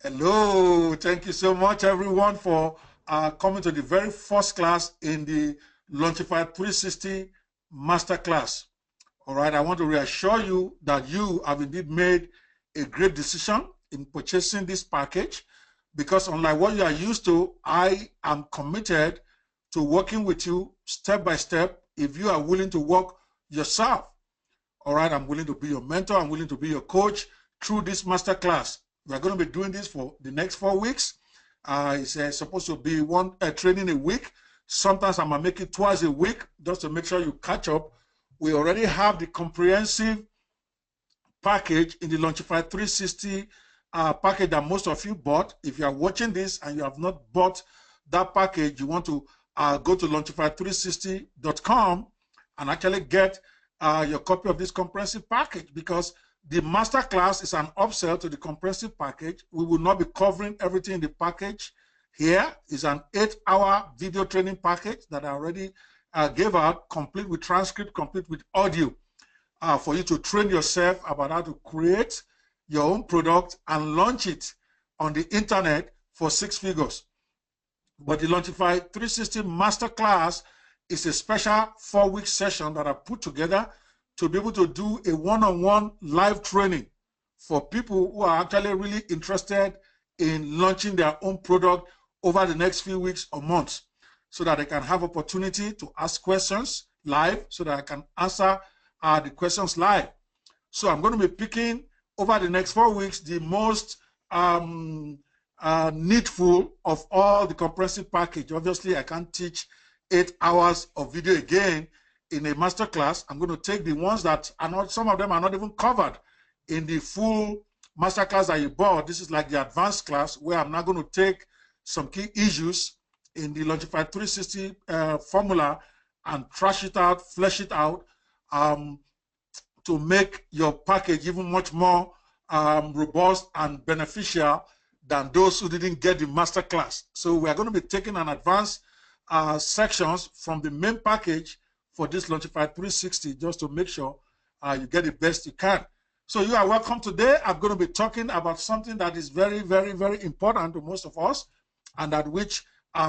Hello, thank you so much, everyone, for coming to the very first class in the Launchify 360 Masterclass. All right, I want to reassure you that you have indeed made a great decision in purchasing this package because, unlike what you are used to, I am committed to working with you step by step if you are willing to work yourself. All right, I'm willing to be your mentor, I'm willing to be your coach through this masterclass. We're going to be doing this for the next 4 weeks. It's supposed to be one training a week. Sometimes I'm going to make it twice a week just to make sure you catch up. We already have the comprehensive package in the Launchify 360 package that most of you bought. If you are watching this and you have not bought that package, you want to go to launchify360.com and actually get your copy of this comprehensive package, because the masterclass is an upsell to the comprehensive package. We will not be covering everything in the package here. It's an 8-hour video training package that I already gave out, complete with transcript, complete with audio, for you to train yourself about how to create your own product and launch it on the internet for 6 figures. But the Launchify 360 Masterclass is a special 4-week session that I put together to be able to do a one-on-one live training for people who are actually really interested in launching their own product over the next few weeks or months, so that they can have opportunity to ask questions live, so that I can answer the questions live. So I'm going to be picking over the next 4 weeks the most needful of all the comprehensive package. Obviously, I can't teach 8 hours of video again in a masterclass. I'm going to take the ones that are not, some of them are not even covered in the full masterclass that you bought. This is like the advanced class, where I'm now going to take some key issues in the Launchify 360 formula and trash it out, flesh it out, to make your package even much more robust and beneficial than those who didn't get the masterclass. So we are going to be taking an advanced sections from the main package for this Launchify 360, just to make sure you get the best you can. So you are welcome. Today I'm going to be talking about something that is very, very, very important to most of us, and that which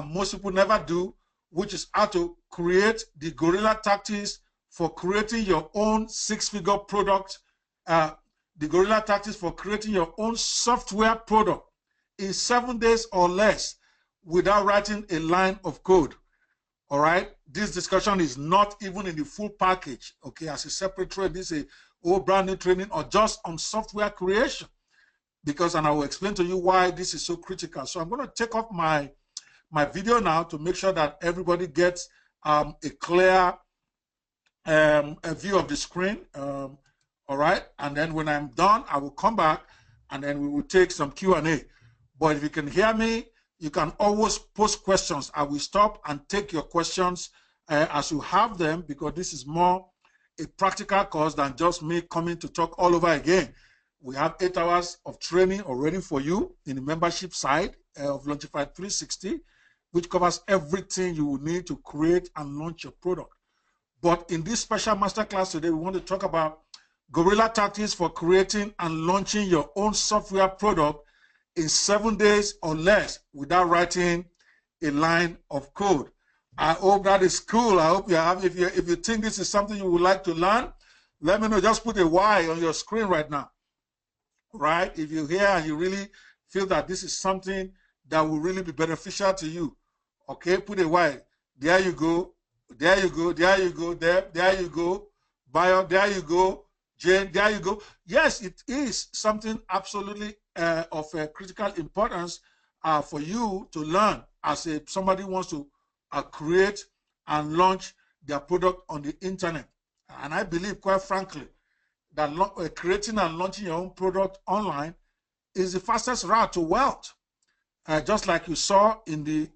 most people never do, which is how to create the guerrilla tactics for creating your own 6-figure product, the guerrilla tactics for creating your own software product in 7 days or less without writing a line of code. All right, this discussion is not even in the full package, okay, as a separate trade. This is a whole brand new training or just on software creation, because, and I will explain to you why this is so critical. So I'm going to take off my video now to make sure that everybody gets a clear a view of the screen. All right, and then when I'm done, I will come back and then we will take some Q&A. But if you can hear me, you can always post questions. I will stop and take your questions as you have them, because this is more a practical course than just me coming to talk all over again. We have 8 hours of training already for you in the membership side of Launchify 360, which covers everything you will need to create and launch your product. But in this special masterclass today, we want to talk about guerrilla tactics for creating and launching your own software product in 7 days or less without writing a line of code. I hope that is cool. I hope you have. If you think this is something you would like to learn, let me know. Just put a Y on your screen right now. Right? If you're here and you really feel that this is something that will really be beneficial to you, okay, put a Y. There you go. There you go. There you go. There you go. Bio. There you go. Jane. There you go. Yes, it is something absolutely of critical importance for you to learn as somebody who wants to create and launch their product on the internet. And I believe, quite frankly, that creating and launching your own product online is the fastest route to wealth. Just like you saw in the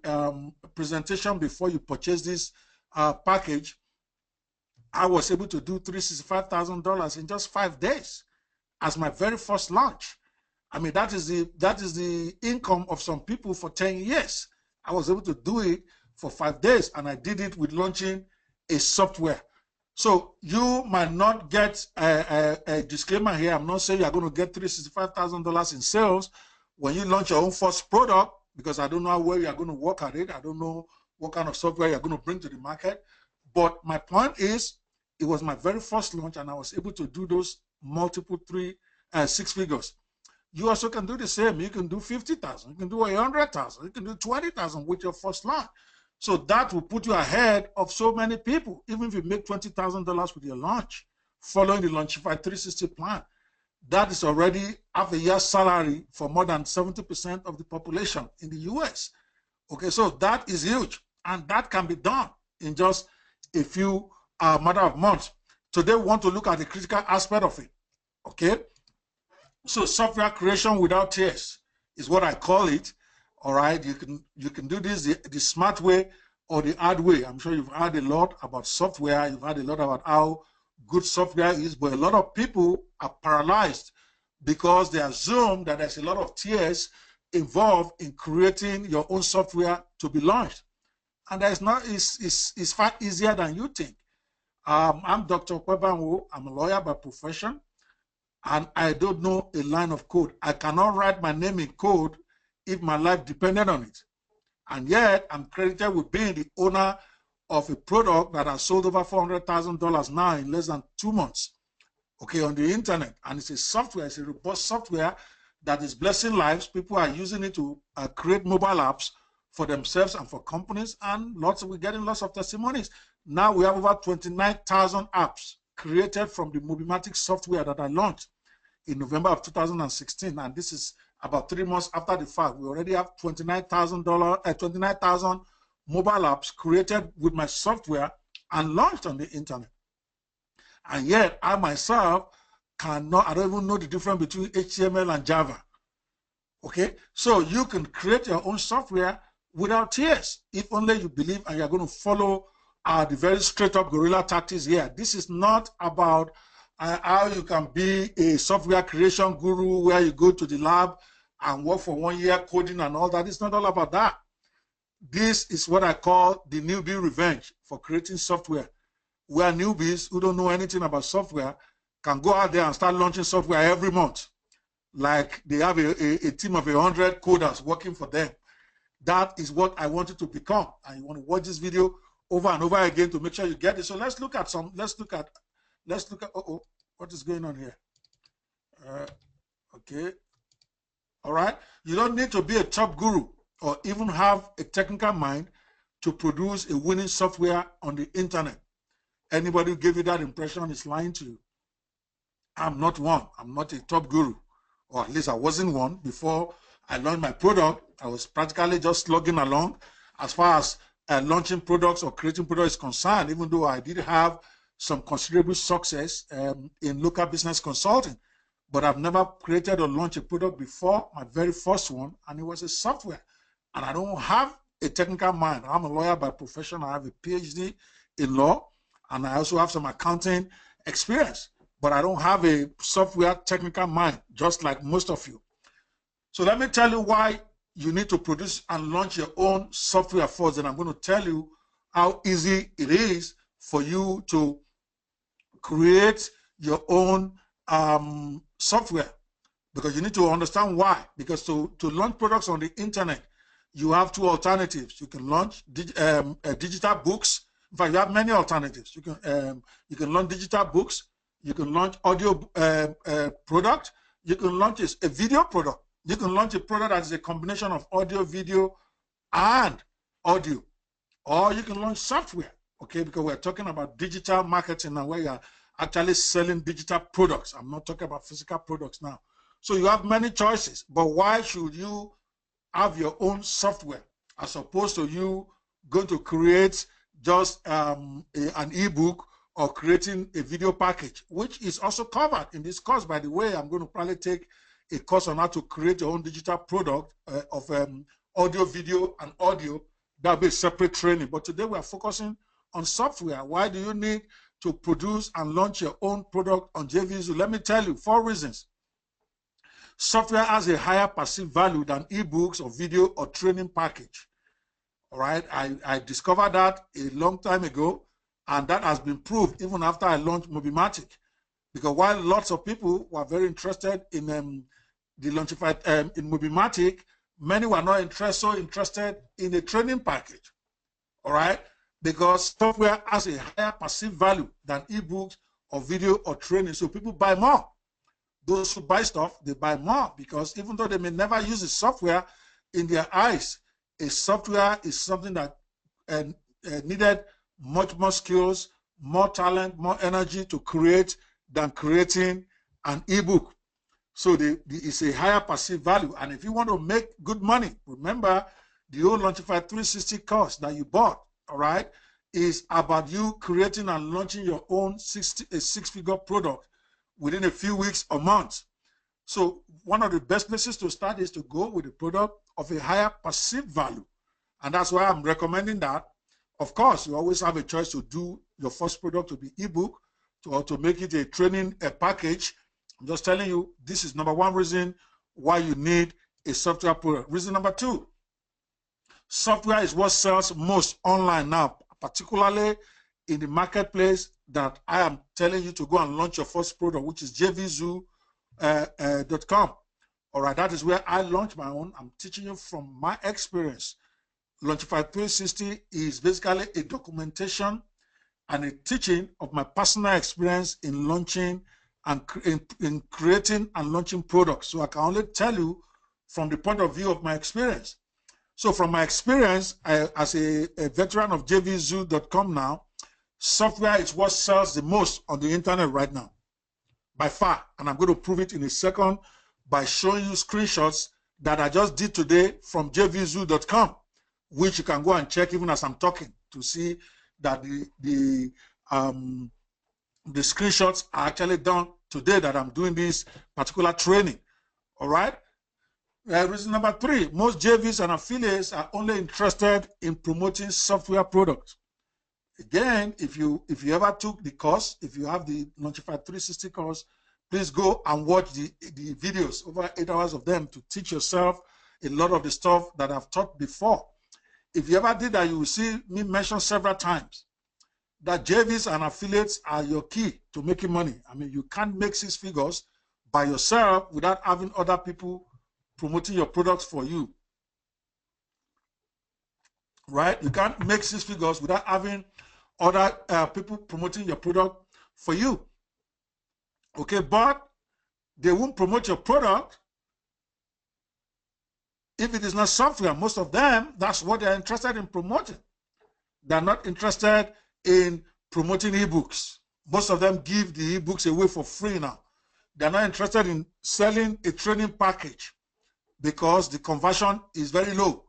presentation before you purchase this package, I was able to do $365,000 in just 5 days as my very first launch. I mean, that is the income of some people for 10 years. I was able to do it for 5 days, and I did it with launching a software. So you might not get a disclaimer here. I'm not saying you're going to get $365,000 in sales, when you launch your own first product, because I don't know where you are going to work at it, I don't know what kind of software you're going to bring to the market. But my point is, it was my very first launch, and I was able to do those multiple six figures. You also can do the same. You can do 50,000, you can do 100,000, you can do 20,000 with your first launch. So that will put you ahead of so many people. Even if you make $20,000 with your launch, following the Launchify 360 plan, that is already half a year's salary for more than 70% of the population in the US. Okay, so that is huge, and that can be done in just a few matter of months. Today, we want to look at the critical aspect of it. Okay, so software creation without tears is what I call it. All right, you can do this the smart way or the hard way. I'm sure you've heard a lot about software. You've heard a lot about how good software is, but a lot of people are paralyzed because they assume that there's a lot of tears involved in creating your own software to be launched. And that is not, it's far easier than you think. I'm Dr. Kwebanwo. I'm a lawyer by profession, and I don't know a line of code. I cannot write my name in code if my life depended on it. And yet, I'm credited with being the owner of a product that has sold over $400,000 now in less than 2 months, okay, on the internet. And it's a software, it's a robust software that is blessing lives. People are using it to create mobile apps for themselves and for companies, and we're getting lots of testimonies. Now we have over 29,000 apps created from the Mobimatic software that I launched in November of 2016, and this is about 3 months after the fact. We already have 29,000 mobile apps created with my software and launched on the internet. And yet, I myself I don't even know the difference between HTML and Java. Okay, so you can create your own software without tears, if only you believe and you're going to follow the very straight up guerrilla tactics here. This is not about how you can be a software creation guru where you go to the lab and work for 1 year coding and all that. It's not all about that. This is what I call the newbie revenge for creating software, where newbies who don't know anything about software can go out there and start launching software every month. Like they have a team of 100 coders working for them. That is what I want you to become. And you want to watch this video over and over again to make sure you get it. So let's look at what is going on here? Okay. All right. You don't need to be a top guru or even have a technical mind to produce a winning software on the internet. Anybody who gave you that impression is lying to you. I'm not one. I'm not a top guru, or at least I wasn't one before I launched my product. I was practically just slugging along as far as launching products or creating products is concerned, even though I did have some considerable success in local business consulting. But I've never created or launched a product before, my very first one, and it was a software. And I don't have a technical mind. I'm a lawyer by profession. I have a PhD in law, and I also have some accounting experience. But I don't have a software technical mind, just like most of you. So let me tell you why you need to produce and launch your own software first, and I'm going to tell you how easy it is for you to create your own software, because you need to understand why. Because to launch products on the internet, you have two alternatives. You can launch digital books. In fact, you have many alternatives. You can launch digital books. You can launch audio product. You can launch a video product. You can launch a product that is a combination of audio, video, and audio. Or you can launch software, okay? Because we're talking about digital marketing and where you're actually selling digital products. I'm not talking about physical products now. So you have many choices, but why should you have your own software as opposed to you going to create just an ebook or creating a video package, which is also covered in this course. By the way, I'm going to probably take a course on how to create your own digital product of audio, video, and audio. That'll be a separate training. But today we are focusing on software. Why do you need to produce and launch your own product on JVZoo? Let me tell you 4 reasons. Software has a higher perceived value than ebooks or video or training package. All right, I discovered that a long time ago, and that has been proved even after I launched Mobimatic. Because while lots of people were very interested in the Launchified in Mobimatic, many were not so interested in a training package. All right, because software has a higher perceived value than ebooks or video or training. So people buy more. Those who buy stuff, they buy more because even though they may never use the software, in their eyes, a software is something that needed much more skills, more talent, more energy to create than creating an ebook. So it's a higher perceived value. And if you want to make good money, remember the old Launchified 360 course that you bought, all right, is about you creating and launching your own six-figure product within a few weeks or months. So one of the best places to start is to go with a product of a higher perceived value. And that's why I'm recommending that. Of course, you always have a choice to do your first product to be ebook or to make it a training package. I'm just telling you, this is number one reason why you need a software product. Reason number two, software is what sells most online now, particularly in the marketplace that I am telling you to go and launch your first product, which is jvzoo.com. All right, that is where I launched my own. I'm teaching you from my experience. Launchified 360 is basically a documentation and a teaching of my personal experience in launching and in creating and launching products. So I can only tell you from the point of view of my experience. So from my experience as a veteran of jvzoo.com now, software is what sells the most on the internet right now, by far. And I'm going to prove it in a second by showing you screenshots that I just did today from jvzoo.com, which you can go and check even as I'm talking to see that the screenshots are actually done today that I'm doing this particular training. All right. Reason number three, most JVs and affiliates are only interested in promoting software products. Again, if you ever took the course, if you have the Launchified 360 course, please go and watch the videos, over 8 hours of them, to teach yourself a lot of the stuff that I've taught before. If you ever did that, you will see me mention several times that JVs and affiliates are your key to making money. I mean, you can't make 6 figures by yourself without having other people promoting your products for you. Right? You can't make 6 figures without having other people promoting your product for you. Okay, but they won't promote your product if it is not software. Most of them, that's what they're interested in promoting. They're not interested in promoting ebooks. Most of them give the ebooks away for free now. They're not interested in selling a training package because the conversion is very low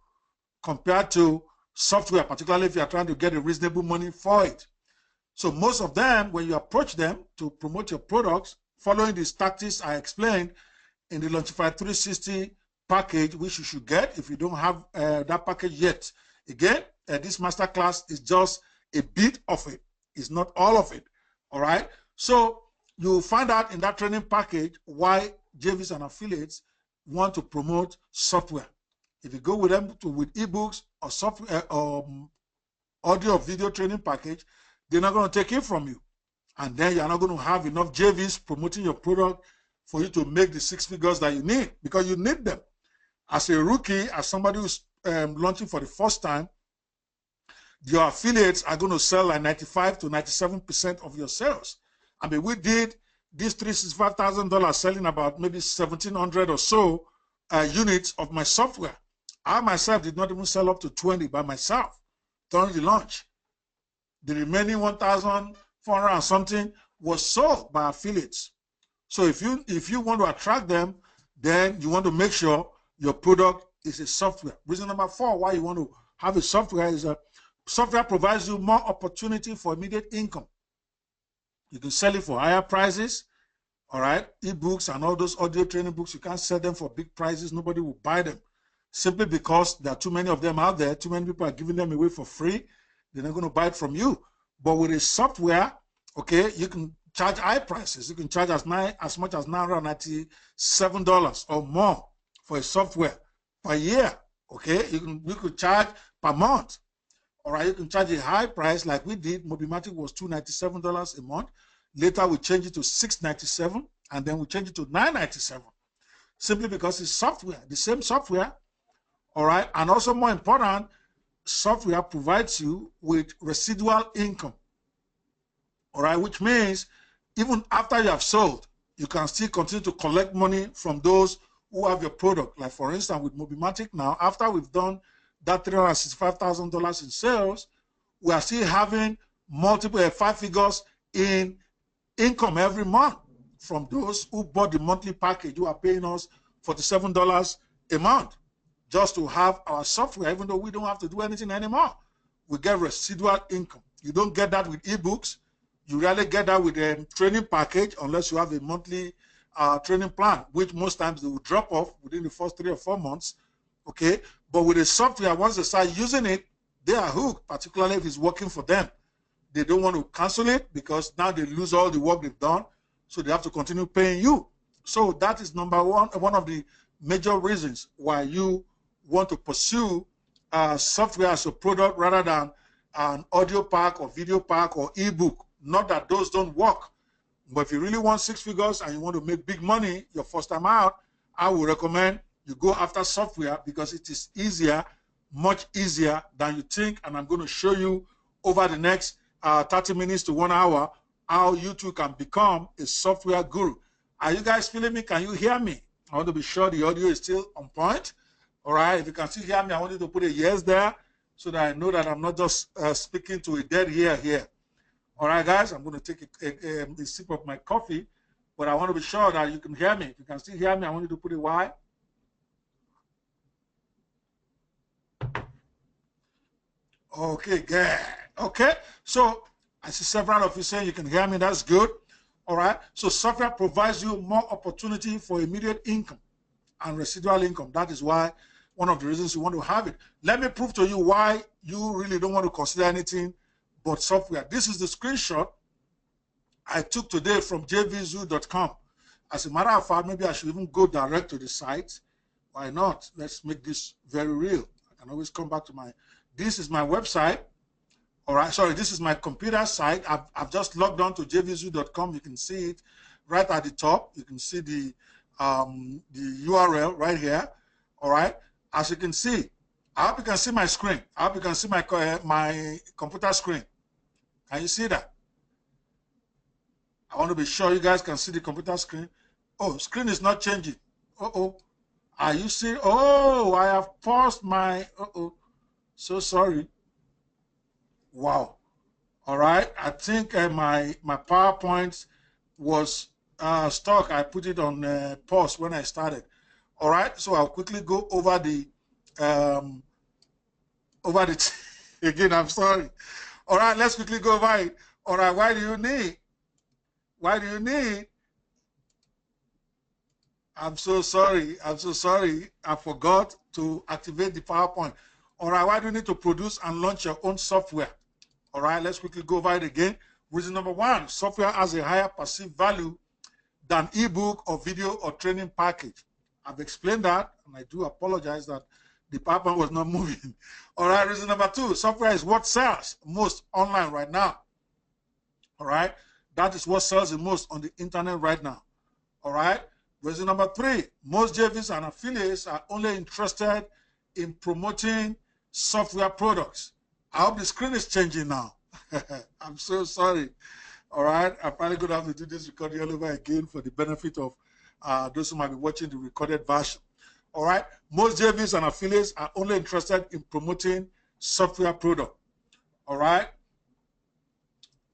compared to software, particularly if you're trying to get a reasonable money for it. So most of them, when you approach them to promote your products, following these tactics I explained in the Launchified 360 package, which you should get if you don't have that package yet. Again, this masterclass is just a bit of it. It's not all of it. All right. So you'll find out in that training package why JVs and affiliates want to promote software. If you go with them with ebooks or software or audio or video training package, they're not going to take it from you. And then you're not going to have enough JVs promoting your product for you to make the 6 figures that you need, because you need them. As a rookie, as somebody who's launching for the first time, your affiliates are going to sell like 95 to 97% of your sales. I mean, we did this $365,000 selling about maybe 1,700 or so units of my software. I myself did not even sell up to 20 by myself during the launch. The remaining 1,400 and something was sold by affiliates. So if you want to attract them, then you want to make sure your product is a software. Reason number 4 why you want to have a software is that software provides you more opportunity for immediate income. You can sell it for higher prices. All right, ebooks and all those audio training books, you can't sell them for big prices. Nobody will buy them simply because there are too many of them out there. Too many people are giving them away for free. They're not going to buy it from you. But with a software, okay, you can charge high prices. You can charge as much as $997 or more for a software per year. Okay, you could charge per month. All right, you can charge a high price like we did. Mobimatic was $297 a month. Later we changed it to $697, and then we changed it to $997. simply because it's software, the same software. All right. And also more important, software provides you with residual income. All right. Which means even after you have sold, you can still continue to collect money from those who have your product. Like for instance, with Mobimatic now, after we've done that $365,000 in sales, we are still having multiple 5 figures in income every month from those who bought the monthly package, who are paying us $47 a month just to have our software, even though we don't have to do anything anymore. We get residual income. You don't get that with ebooks. You rarely get that with a training package unless you have a monthly training plan, which most times they will drop off within the first 3 or 4 months. Okay, but with the software, once they start using it, they are hooked, particularly if it's working for them. They don't want to cancel it because now they lose all the work they've done, so they have to continue paying you. So that is number one of the major reasons why you want to pursue software as a product rather than an audio pack or video pack or ebook. Not that those don't work, but if you really want 6 figures and you want to make big money your first time out, I would recommend you go after software because it is easier, much easier than you think. And I'm going to show you over the next 30 minutes to 1 hour how you too can become a software guru. Are you guys feeling me? Can you hear me? I want to be sure the audio is still on point. All right. If you can still hear me, I want you to put a yes there so that I know that I'm not just speaking to a dead ear here. All right, guys, I'm going to take a sip of my coffee, but I want to be sure that you can hear me. If you can still hear me, I want you to put a Y. Okay, good. Okay, so I see several of you saying you can hear me. That's good. All right, so software provides you more opportunity for immediate income and residual income. That is why one of the reasons you want to have it. Let me prove to you why you really don't want to consider anything but software. This is the screenshot I took today from jvzoo.com. As a matter of fact, maybe I should even go direct to the site. Why not? Let's make this very real. I can always come back to this is my website. All right, sorry, this is my computer site. I've just logged on to jvzoo.com. You can see it right at the top. You can see the URL right here. All right, as you can see, I hope you can see my screen. I hope you can see my computer screen. Can you see that? I want to be sure you guys can see the computer screen. Oh, screen is not changing. Uh-oh. Are you seeing? Oh, I have paused my, uh-oh. So sorry. Wow. All right. I think my PowerPoint was stuck. I put it on pause when I started. All right. So I'll quickly go over the, again, I'm sorry. All right, let's quickly go over it. All right, why do you need? I'm so sorry. I forgot to activate the PowerPoint. All right, why do you need to produce and launch your own software? All right, let's quickly go over it again. Reason number 1, software has a higher perceived value than ebook or video or training package. I've explained that, and I do apologize that the PowerPoint was not moving. All right, reason number 2, software is what sells most online right now. All right, that is what sells the most on the internet right now. All right, reason number 3, most JVs and affiliates are only interested in promoting software products. I hope the screen is changing now. I'm so sorry. All right, I'm probably going to have to do this recording all over again for the benefit of those who might be watching the recorded version. All right, most JVs and affiliates are only interested in promoting software product. All right.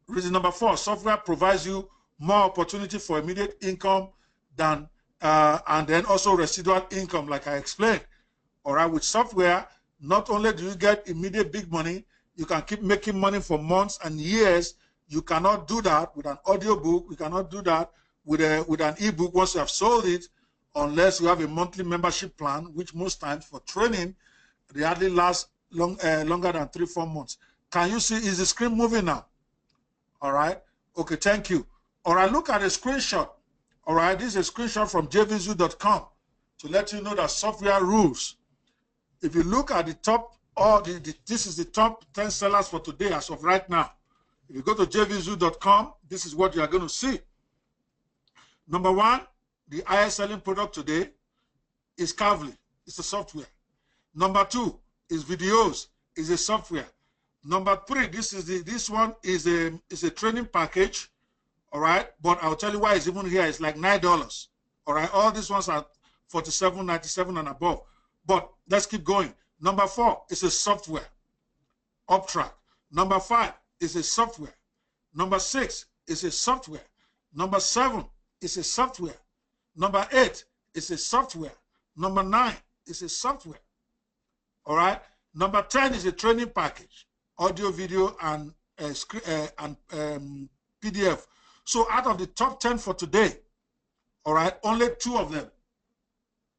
Reason number 4, software provides you more opportunity for immediate income than and then also residual income, like I explained. All right, with software, not only do you get immediate big money, you can keep making money for months and years. You cannot do that with an audio book. You cannot do that with an ebook once you have sold it, unless you have a monthly membership plan, which most times for training, they hardly last longer than 3-4 months. Can you see, is the screen moving now? All right. Okay, thank you. All right, look at the screenshot. All right, this is a screenshot from jvzoo.com to let you know that software rules. If you look at the top, this is the top 10 sellers for today as of right now. If you go to jvzoo.com, this is what you are going to see. Number 1, the highest selling product today is Kavli. It's a software. Number 2 is videos. Is a software. Number 3, this one is a training package. All right, but I'll tell you why it's even here. It's like $9. All right, all these ones are $47.97 and above. But let's keep going. Number 4 is a software. Uptrack. Number 5 is a software. Number 6 is a software. Number 7 is a software. Number 8 is a software. Number 9 is a software. All right. Number 10 is a training package, audio, video, and PDF. So out of the top 10 for today, all right, only 2 of them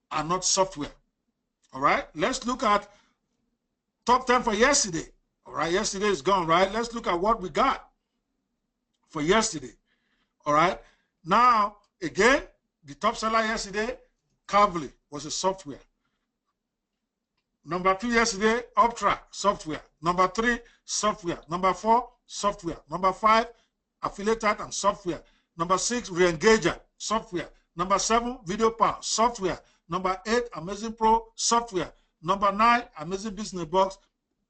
are not software. All right. Let's look at top 10 for yesterday. All right. Yesterday is gone, right? Let's look at what we got for yesterday. All right. Now, again, the top seller yesterday, Kavli, was a software. Number 2 yesterday, Uptrack, software. Number 3, software. Number 4, software. Number 5, affiliate and software. Number 6, Reengager, software. Number 7, Video Power, software. Number 8, Amazing Pro, software. Number 9, Amazing Business Box.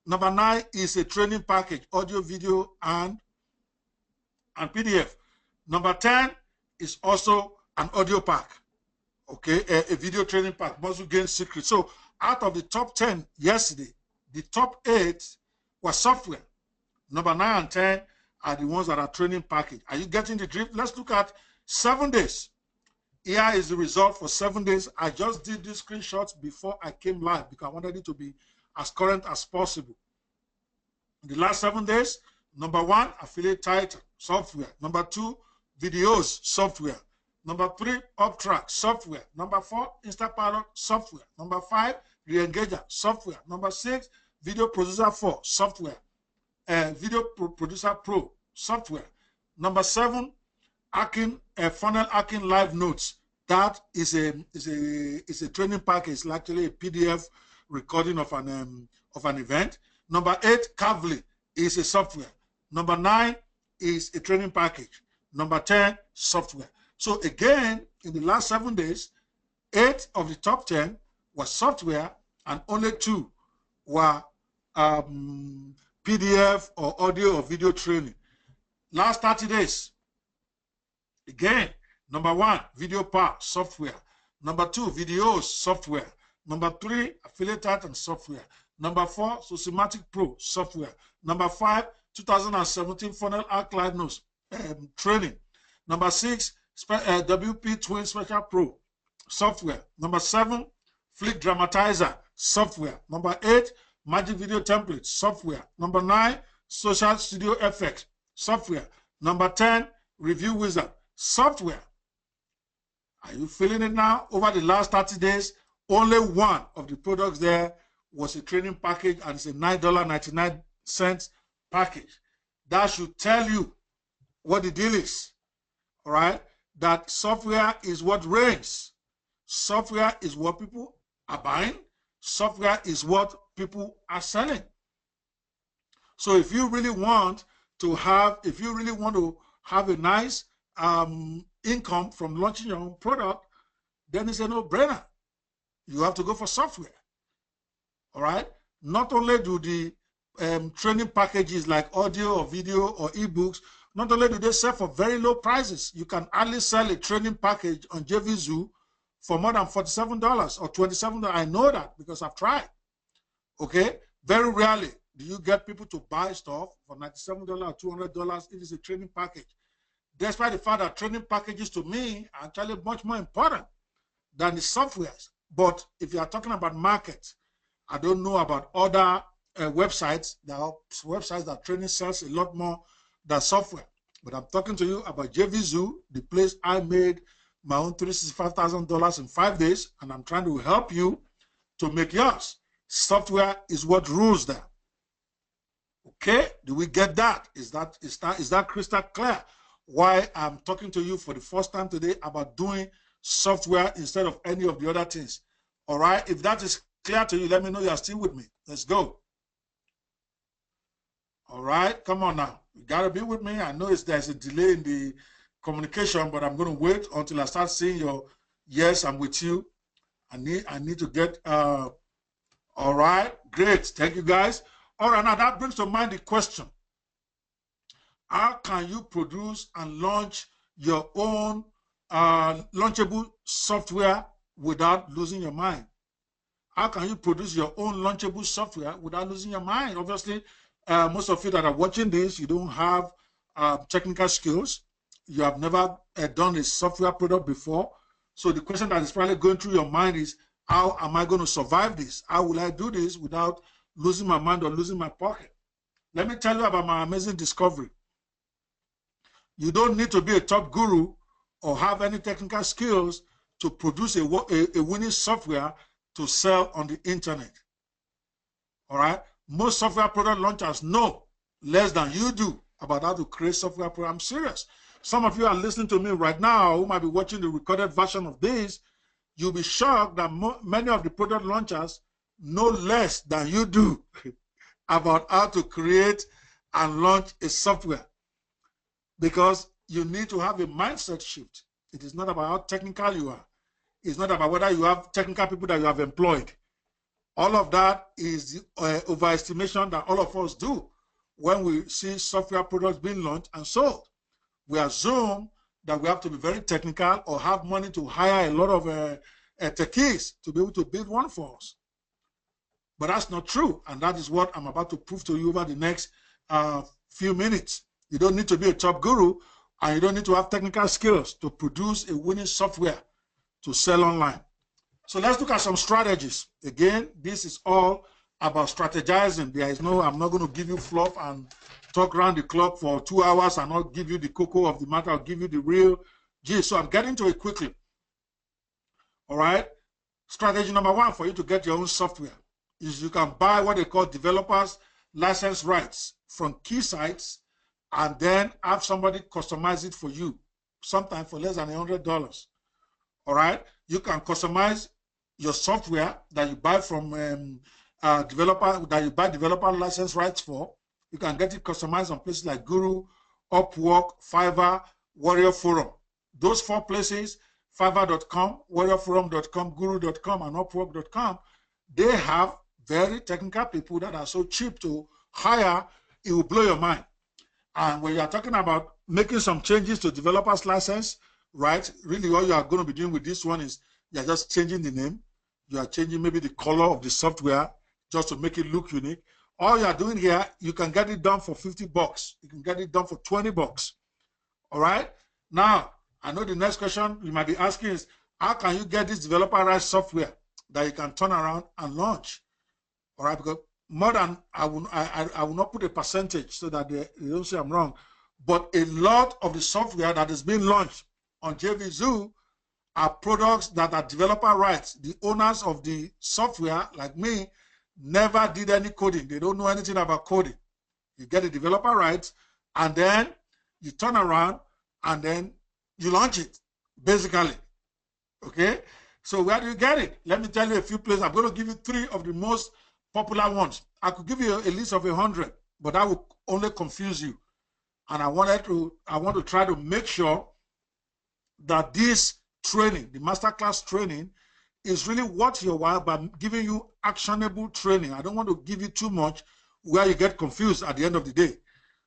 Number 9 is a training package, audio, video, and PDF. Number 10 is also an audio pack, okay, a video training pack, Muscle Gain Secret. So out of the top 10 yesterday, the top 8 were software. Number 9 and 10 are the ones that are training package. Are you getting the drift? Let's look at 7 days. Here is the result for 7 days. I just did these screenshots before I came live because I wanted it to be as current as possible. In the last 7 days, number 1, affiliate title, software. Number 2, videos, software. Number 3, Uptrack, software. Number 4, Instapilot, software. Number 5, Reengager, software. Number 6, Video Producer 4, software. Video Producer Pro, software. Number 7, Funnel Hacking Live Notes. That is a training package. It's actually a PDF recording of an event. Number 8, Kavli is a software. Number 9 is a training package. Number 10, software. So again, in the last 7 days, 8 of the top 10 were software and only 2 were PDF or audio or video training. Last 30 days, again, number 1, Video Power, software. Number 2, videos, software. Number 3, affiliate and software. Number 4, Systematic Pro, software. Number 5, 2017 Funnel Hack Live Notes training. Number 6, WP Twin Special Pro, software. Number 7, Flick Dramatizer, software. Number 8, Magic Video Templates, software. Number 9, Social Studio Effects, software. Number 10, Review Wizard, software. Are you feeling it now? Over the last 30 days, only 1 of the products there was a training package, and it's a $9.99 package. That should tell you what the deal is. All right? That software is what reigns. Software is what people are buying. Software is what people are selling. So if you really want to have, a nice income from launching your own product, then it's a no-brainer. You have to go for software. All right? Not only do the training packages like audio or video or ebooks, not only do they sell for very low prices, you can hardly sell a training package on JVZoo for more than $47 or $27. I know that because I've tried. Okay? Very rarely do you get people to buy stuff for $97 or $200. It is a training package. Despite the fact that training packages to me are actually much more important than the softwares. But if you are talking about markets, I don't know about other websites. There are websites that training sells a lot more than software. But I'm talking to you about JVZoo, the place I made my own $365,000 in 5 days, and I'm trying to help you to make yours. Software is what rules there. Okay? Do we get that? Is that crystal clear? Why I'm talking to you for the first time today about doing software instead of any of the other things. All right? If that is clear to you, let me know you are still with me. Let's go. All right? Come on now. You got to be with me. I know there's a delay in the communication, but I'm going to wait until I start seeing your yes, I'm with you. I need to get, all right, great. Thank you, guys. All right, now that brings to mind the question. How can you produce and launch your own launchable software without losing your mind? How can you produce your own launchable software without losing your mind? Obviously, most of you that are watching this, you don't have technical skills. You have never done a software product before. So the question that is probably going through your mind is, how am I going to survive this? How will I do this without losing my mind or losing my pocket? Let me tell you about my amazing discovery. You don't need to be a top guru or have any technical skills to produce a winning software to sell on the internet. All right? Most software product launchers know less than you do about how to create software product. I'm serious. Some of you are listening to me right now who might be watching the recorded version of this. You'll be shocked that many of the product launchers know less than you do about how to create and launch a software, because you need to have a mindset shift. It is not about how technical you are. It's not about whether you have technical people that you have employed. All of that is overestimation that all of us do when we see software products being launched and sold. We assume that we have to be very technical or have money to hire a lot of techies to be able to build one for us. But that's not true, and that is what I'm about to prove to you over the next few minutes. You don't need to be a top guru, and you don't need to have technical skills to produce a winning software to sell online. So let's look at some strategies. Again, this is all about strategizing. There is no, I'm not going to give you fluff and talk around the clock for 2 hours and not give you the cocoa of the matter. I'll give you the real gist. So I'm getting to it quickly. All right. Strategy number one for you to get your own software is you can buy what they call developers license rights from key sites and then have somebody customize it for you, sometimes for less than $100. All right. You can customize your software that you buy from developer license rights for. You can get it customized on places like Guru, Upwork, Fiverr, Warrior Forum. Those 4 places, Fiverr.com, WarriorForum.com, Guru.com, and Upwork.com, they have very technical people that are so cheap to hire, it will blow your mind. And when you are talking about making some changes to developer's license, right, really all you are going to be doing with this one is you're just changing the name. You are changing maybe the color of the software just to make it look unique. All you are doing here, you can get it done for $50. You can get it done for $20. All right? Now, I know the next question you might be asking is, how can you get this developer rights software that you can turn around and launch? All right? Because more than, I will not put a percentage so that they don't say I'm wrong, but a lot of the software that is being launched on JVZoo are products that are developer rights. The owners of the software, like me, never did any coding. They don't know anything about coding. You get the developer rights, and then you turn around, and then you launch it, basically. Okay? So where do you get it? Let me tell you a few places. I'm going to give you 3 of the most popular ones. I could give you a list of 100, but that will only confuse you. And I want to try to make sure that this training, the masterclass training, is really worth your while by giving you actionable training. I don't want to give you too much where you get confused at the end of the day.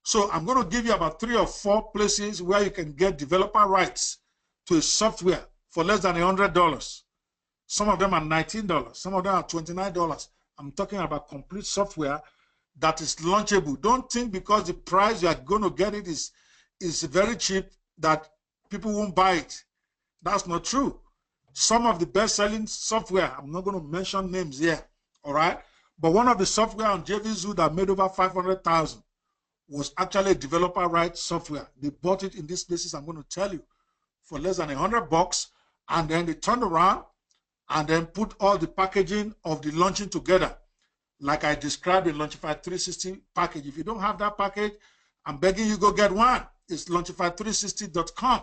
So I'm going to give you about 3 or 4 places where you can get developer rights to a software for less than $100. Some of them are $19. Some of them are $29. I'm talking about complete software that is launchable. Don't think because the price you are going to get it is very cheap that people won't buy it. That's not true. Some of the best-selling software, I'm not going to mention names here, all right? But one of the software on JVZoo that made over $500,000 was actually a developer rights software. They bought it in these places, I'm going to tell you, for less than $100, and then they turned around and then put all the packaging of the launching together, like I described in Launchify 360 package. If you don't have that package, I'm begging you go get one. It's Launchify360.com.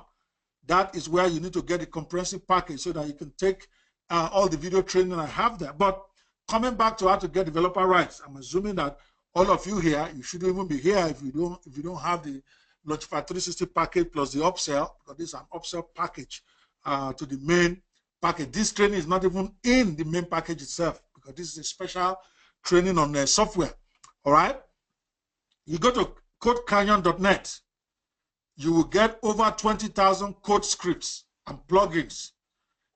That is where you need to get a comprehensive package so that you can take all the video training I have there. But coming back to how to get developer rights, I'm assuming that all of you here, you shouldn't even be here if you don't have the Launchify 360 package plus the upsell, because this is an upsell package to the main package. This training is not even in the main package itself because this is a special training on software. All right. You go to codecanyon.net. You will get over 20,000 code scripts and plugins,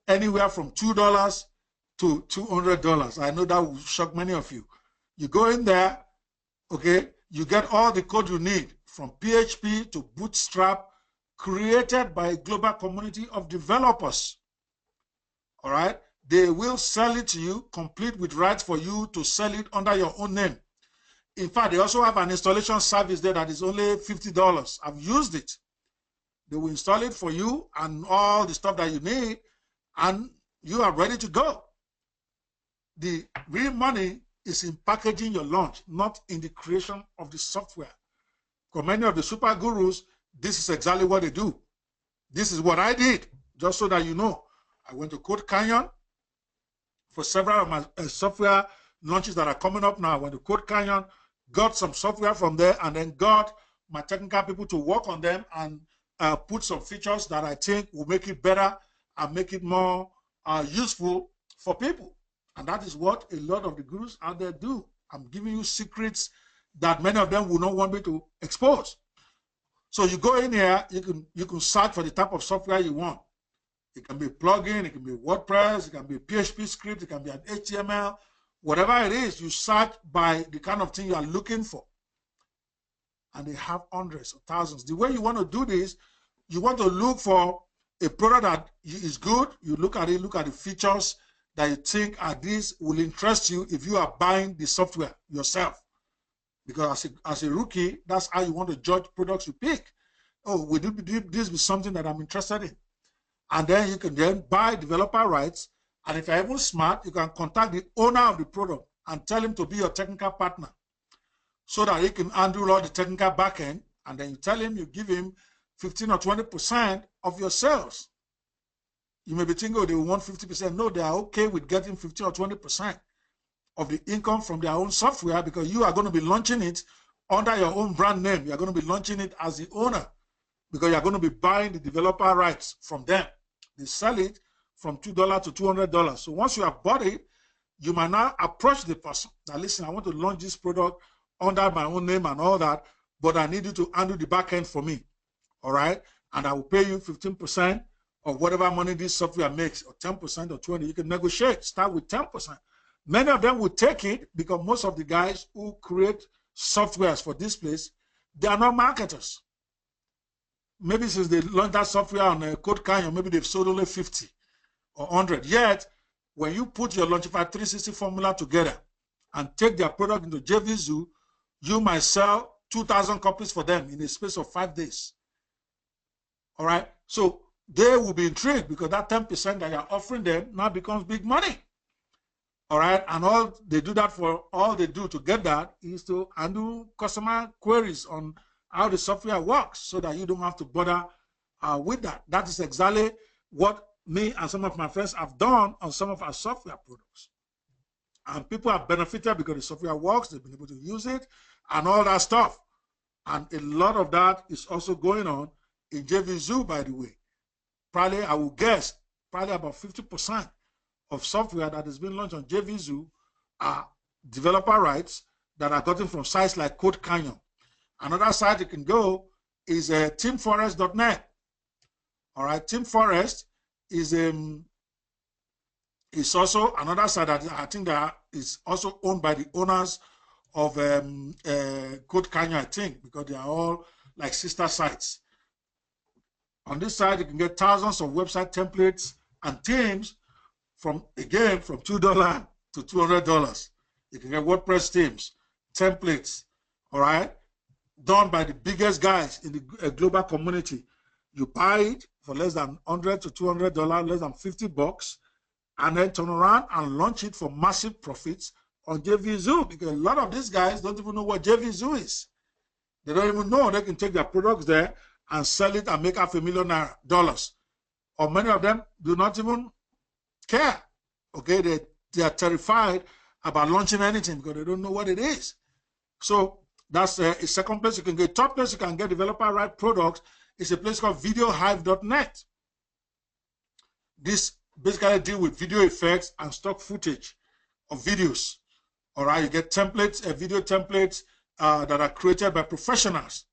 anywhere from $2 to $200. I know that will shock many of you. You go in there, okay, you get all the code you need from PHP to Bootstrap, created by a global community of developers. All right, they will sell it to you, complete with rights for you to sell it under your own name. In fact, they also have an installation service there that is only $50. I've used it. They will install it for you and all the stuff that you need, and you are ready to go. The real money is in packaging your launch, not in the creation of the software. For many of the super gurus, this is exactly what they do. This is what I did, just so that you know. I went to Code Canyon for several of my software launches that are coming up now. I went to Code Canyon, got some software from there, and then got my technical people to work on them and put some features that I think will make it better and make it more useful for people. And that is what a lot of the gurus out there do. I'm giving you secrets that many of them will not want me to expose. So you go in here, you can search for the type of software you want. It can be a plugin, it can be WordPress, it can be a PHP script, it can be an HTML, whatever it is, you search by the kind of thing you are looking for. And they have hundreds of thousands. The way you want to do this, you want to look for a product that is good. You look at it, look at the features that you think these will interest you if you are buying the software yourself. Because as a rookie, that's how you want to judge products you pick. Oh, would this be something that I'm interested in? And then you can then buy developer rights. And if you're even smart, you can contact the owner of the product and tell him to be your technical partner so that he can handle all the technical backend. And then you tell him, you give him 15 or 20% of your sales. You may be thinking, oh, they want 50%. No, they are okay with getting 15 or 20% of the income from their own software because you are going to be launching it under your own brand name. You are going to be launching it as the owner because you are going to be buying the developer rights from them. They sell it from $2 to $200. So once you have bought it, you might now approach the person. Now listen, I want to launch this product under my own name and all that, but I need you to handle the back end for me. All right? And I will pay you 15% of whatever money this software makes, or 10% or 20%. You can negotiate. Start with 10%. Many of them will take it because most of the guys who create softwares for this place, they are not marketers. Maybe since they launched that software on Code Canyon, maybe they've sold only 50 or 100. Yet, when you put your Launchify 360 formula together and take their product into JVZoo, you might sell 2,000 copies for them in a space of 5 days. All right? So they will be intrigued because that 10% that you're offering them now becomes big money. All right? And all they do to get that is to handle customer queries on how the software works so that you don't have to bother with that. That is exactly what me and some of my friends have done on some of our software products. And people have benefited because the software works, they've been able to use it, and all that stuff. And a lot of that is also going on in JVZoo, by the way. Probably, I will guess, probably about 50% of software that has been launched on JVZoo are developer rights that are gotten from sites like Code Canyon. Another site you can go is teamforest.net. All right, Team Forest is also another site that I think that is also owned by the owners of Code Canyon, I think, because they are all like sister sites. On this side, you can get thousands of website templates and themes from $2 to $200. You can get WordPress themes, templates, all right, done by the biggest guys in the global community. You buy it for less than $100 to $200, less than $50, and then turn around and launch it for massive profits on JVZoo, because a lot of these guys don't even know what JVZoo is. They don't even know they can take their products there and sell it and make $500,000. Or many of them do not even care. Okay, they are terrified about launching anything because they don't know what it is. So that's a second place you can get. Top place you can get developer right products is a place called videohive.net. This basically deal with video effects and stock footage of videos. All right, you get templates, video templates that are created by professionals.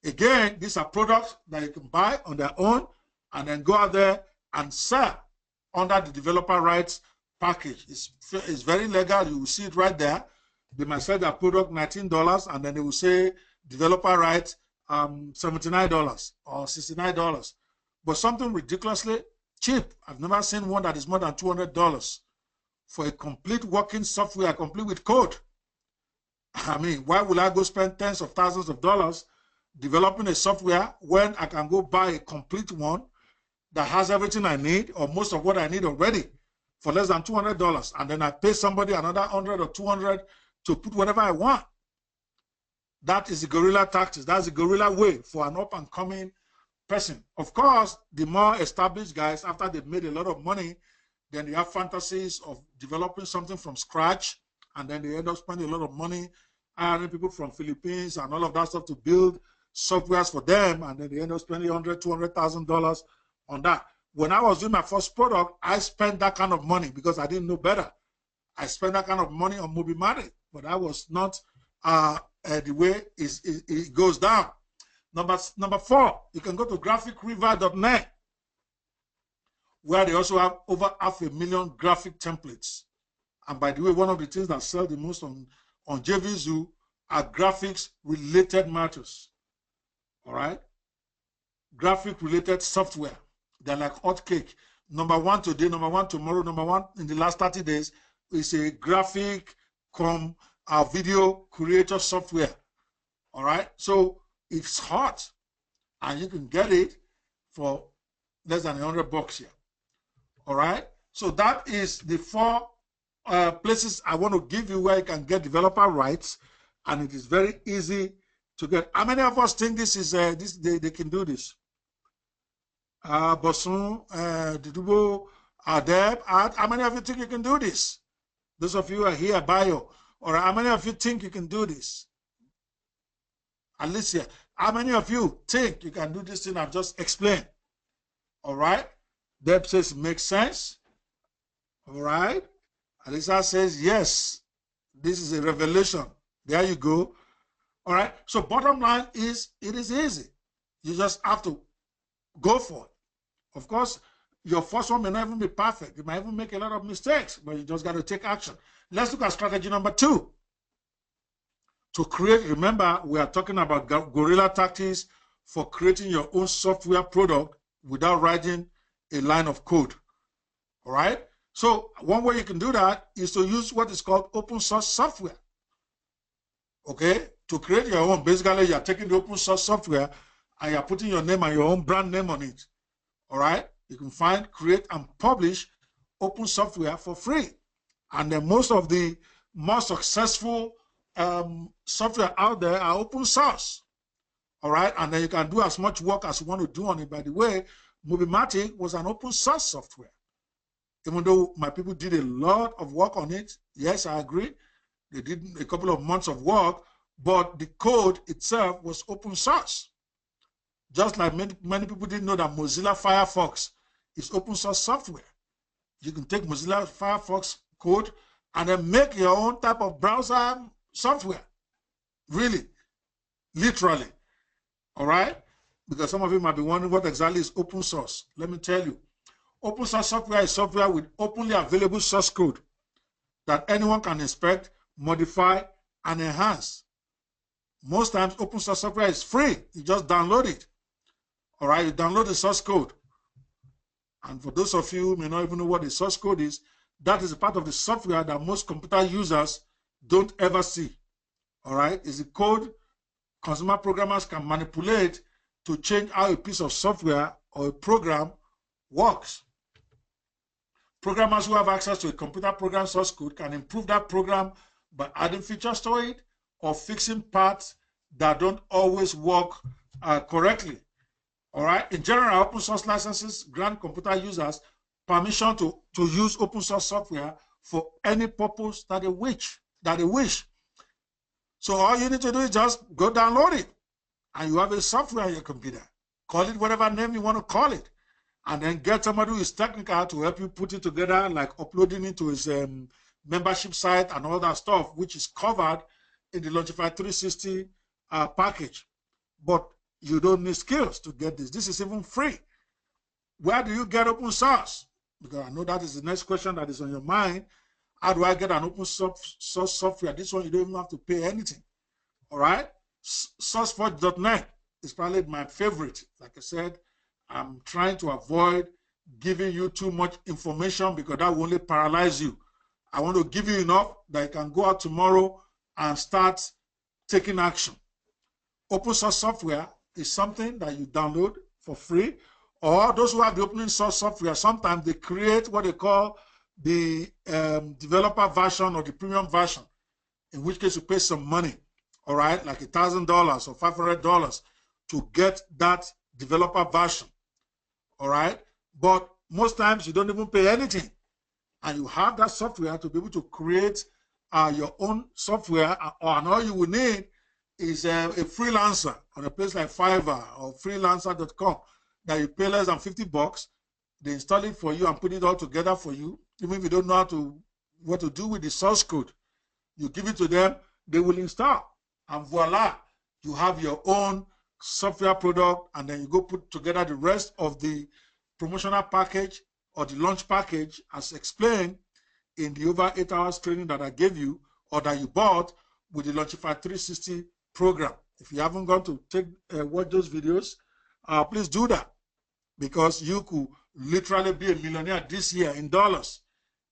Again, these are products that you can buy on their own and then go out there and sell under the developer rights package. It's very legal. You will see it right there. They might sell their product $19 and then they will say developer rights $79 or $69. But something ridiculously cheap. I've never seen one that is more than $200 for a complete working software, complete with code. I mean, why would I go spend tens of thousands of dollars developing a software when I can go buy a complete one that has everything I need or most of what I need already for less than $200, and then I pay somebody another 100 or 200 to put whatever I want? That is the guerrilla tactics. That's the guerrilla way for an up-and-coming person. Of course, the more established guys, after they've made a lot of money, then they have fantasies of developing something from scratch, and then they end up spending a lot of money hiring people from Philippines and all of that stuff to build softwares for them, and then they end up spending $100,000, $200,000 on that. When I was doing my first product, I spent that kind of money because I didn't know better. I spent that kind of money on Mobimatic, but that was not the way it goes down. Number 4, you can go to graphicriver.net, where they also have over 500,000 graphic templates. And by the way, one of the things that sell the most on JVZoo are graphics related matters. All right? Graphic related software. They're like hot cake. Number 1 today, number 1 tomorrow, number 1 in the last 30 days is a graphic video creator software. All right? So it's hot and you can get it for less than $100 here. All right? So that is the 4 places I want to give you where you can get developer rights, and it is very easy to get. How many of us think this is they can do this? Bosun, Didubo, Adeb, how many of you think you can do this? Those of you who are here, Bio, or how many of you think you can do this? Alicia, how many of you think you can do this thing I've just explained? All right. Deb says makes sense. All right. Alisa says yes. This is a revelation. There you go. All right. So bottom line is it is easy. You just have to go for it. Of course, your first one may not even be perfect. You might even make a lot of mistakes, but you just got to take action. Let's look at strategy number 2. To create, remember, we are talking about guerrilla tactics for creating your own software product without writing a line of code. All right? So one way you can do that is to use what is called open source software. Okay? To create your own, basically, you're taking the open source software and you're putting your name and your own brand name on it. All right? You can find, create, and publish open software for free. And then most of the more successful software out there are open source. All right? And then you can do as much work as you want to do on it. By the way, Mobimatic was an open source software. Even though my people did a lot of work on it, yes, I agree. They did a couple of months of work, but the code itself was open source. Just like many people didn't know that Mozilla Firefox is open source software. You can take Mozilla Firefox code and then make your own type of browser software. Really, literally. All right? Because some of you might be wondering what exactly is open source. Let me tell you. Open source software is software with openly available source code that anyone can inspect, modify, and enhance. Most times, open source software is free. You just download it. All right, you download the source code. And for those of you who may not even know what the source code is, that is a part of the software that most computer users don't ever see. All right, it's the code consumer programmers can manipulate to change how a piece of software or a program works. Programmers who have access to a computer program source code can improve that program by adding features to it or fixing parts that don't always work correctly. All right. In general, open source licenses grant computer users permission to use open source software for any purpose that they wish. So all you need to do is just go download it, and you have a software on your computer. Call it whatever name you want to call it. and then get somebody who is technical to help you put it together, like uploading it to his membership site and all that stuff, which is covered in the Launchify 360 package. But you don't need skills to get this. This is even free. Where do you get open source? Because I know that is the next question that is on your mind. How do I get an open source software? This one, you don't even have to pay anything. All right? SourceForge.net is probably my favorite. Like I said, I'm trying to avoid giving you too much information because that will only paralyze you. I want to give you enough that you can go out tomorrow and start taking action. Open source software is something that you download for free, or those who have the open source software, sometimes they create what they call the developer version or the premium version, in which case you pay some money, all right, like $1,000 or $500 to get that developer version, all right? But most times you don't even pay anything, and you have that software to be able to create your own software, and all you will need is a freelancer on a place like Fiverr or freelancer.com that you pay less than $50. They install it for you and put it all together for you. Even if you don't know what to do with the source code, you give it to them, they will install. And voila, you have your own software product, and then you go put together the rest of the promotional package or the launch package as explained in the over 8 hours training that I gave you or that you bought with the Launchify 360 program. If you haven't gone to watch those videos, please do that, because you could literally be a millionaire this year in dollars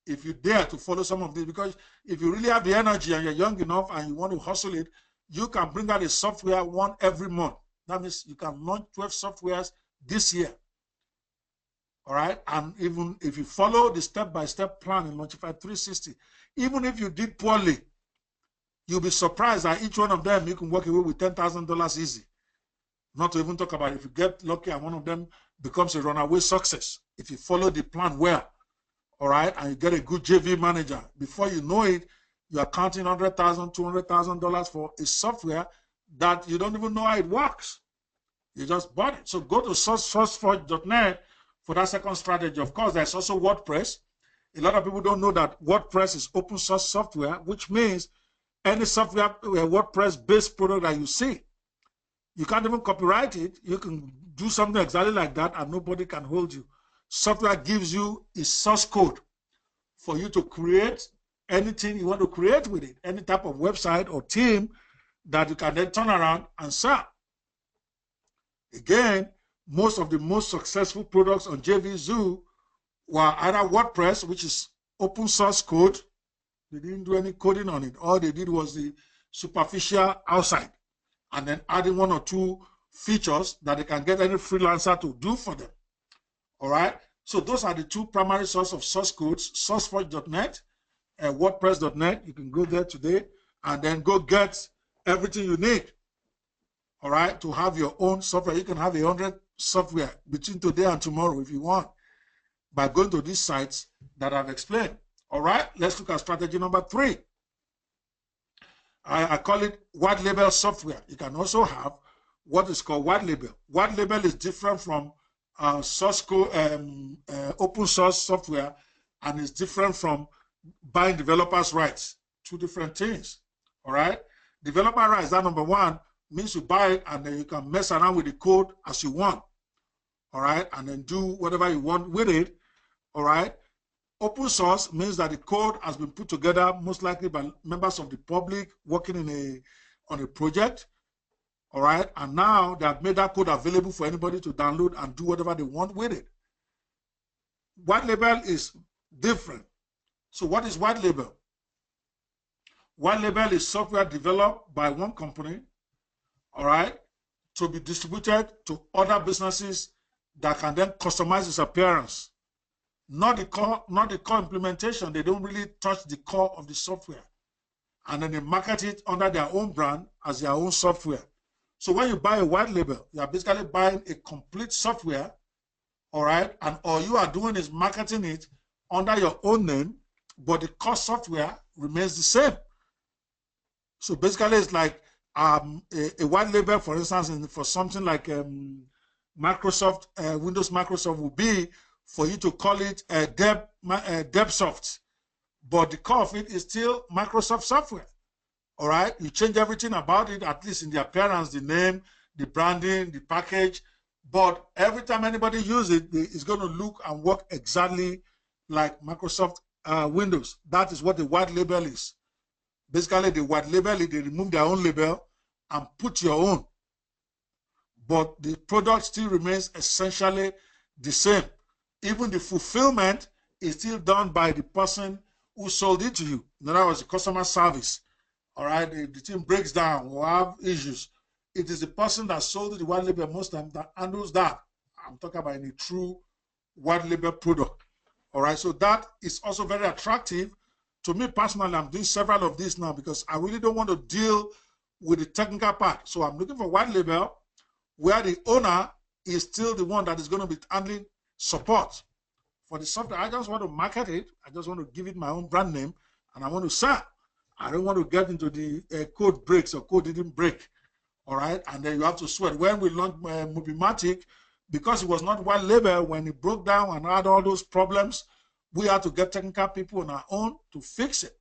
if you dare to follow some of these. Because if you really have the energy and you're young enough and you want to hustle it, you can bring out a software one every month. That means you can launch 12 softwares this year. All right, and even if you follow the step-by-step plan in Launchify 360, even if you did poorly, you'll be surprised that each one of them you can walk away with $10,000 easy. Not to even talk about if you get lucky and one of them becomes a runaway success. If you follow the plan well, all right, and you get a good JV manager, before you know it, you are counting $100,000, $200,000 for a software that you don't even know how it works. You just bought it. So go to SourceForge.net for that second strategy. Of course, there's also WordPress. A lot of people don't know that WordPress is open source software, which means any software, WordPress-based product that you see, you can't even copyright it. You can do something exactly like that and nobody can hold you. Software gives you a source code for you to create anything you want to create with it, any type of website or team that you can then turn around and sell. Again, most of the most successful products on JVZoo were either WordPress, which is open source code. They didn't do any coding on it. All they did was the superficial outside, and then adding one or two features that they can get any freelancer to do for them. All right. So those are the two primary sources of source codes: SourceForge.net and WordPress.net. You can go there today and then go get everything you need. All right, to have your own software. You can have 100 software between today and tomorrow if you want, by going to these sites that I've explained. All right, let's look at strategy number 3. I call it white label software. You can also have what is called white label. White label is different from source code, open source software, and it's different from buying developers' rights. Two different things. All right, developer rights, that number one, means you buy it and then you can mess around with the code as you want. All right, and then do whatever you want with it. All right. Open source means that the code has been put together most likely by members of the public working on a project. All right, and now they have made that code available for anybody to download and do whatever they want with it. White label is different. So what is white label? White label is software developed by one company, all right, to be distributed to other businesses that can then customize its appearance. Not the core implementation. They don't really touch the core of the software. And then they market it under their own brand as their own software. So when you buy a white label, you are basically buying a complete software, all right? And all you are doing is marketing it under your own name, but the core software remains the same. So basically it's like a white label, for instance, for something like Microsoft, Windows Microsoft will be for you to call it DebSoft. But the core of it is still Microsoft software. All right, you change everything about it, at least in the appearance, the name, the branding, the package. But every time anybody uses it, it's going to look and work exactly like Microsoft Windows. That is what the white label is. Basically, the white label is they remove their own label and put your own. But the product still remains essentially the same. Even the fulfillment is still done by the person who sold it to you. In other words, the customer service. All right, the team breaks down or have issues. It is the person that sold the white label most times that handles that. I'm talking about any true white label product. All right, so that is also very attractive. To me personally, I'm doing several of these now because I really don't want to deal with the technical part. So I'm looking for white label where the owner is still the one that is going to be handling support. For the software, I just want to market it. I just want to give it my own brand name and I want to sell. I don't want to get into the code breaks or code didn't break. All right, and then you have to sweat. When we launched Mobimatic, because it was not white label, when it broke down and had all those problems, we had to get technical people on our own to fix it.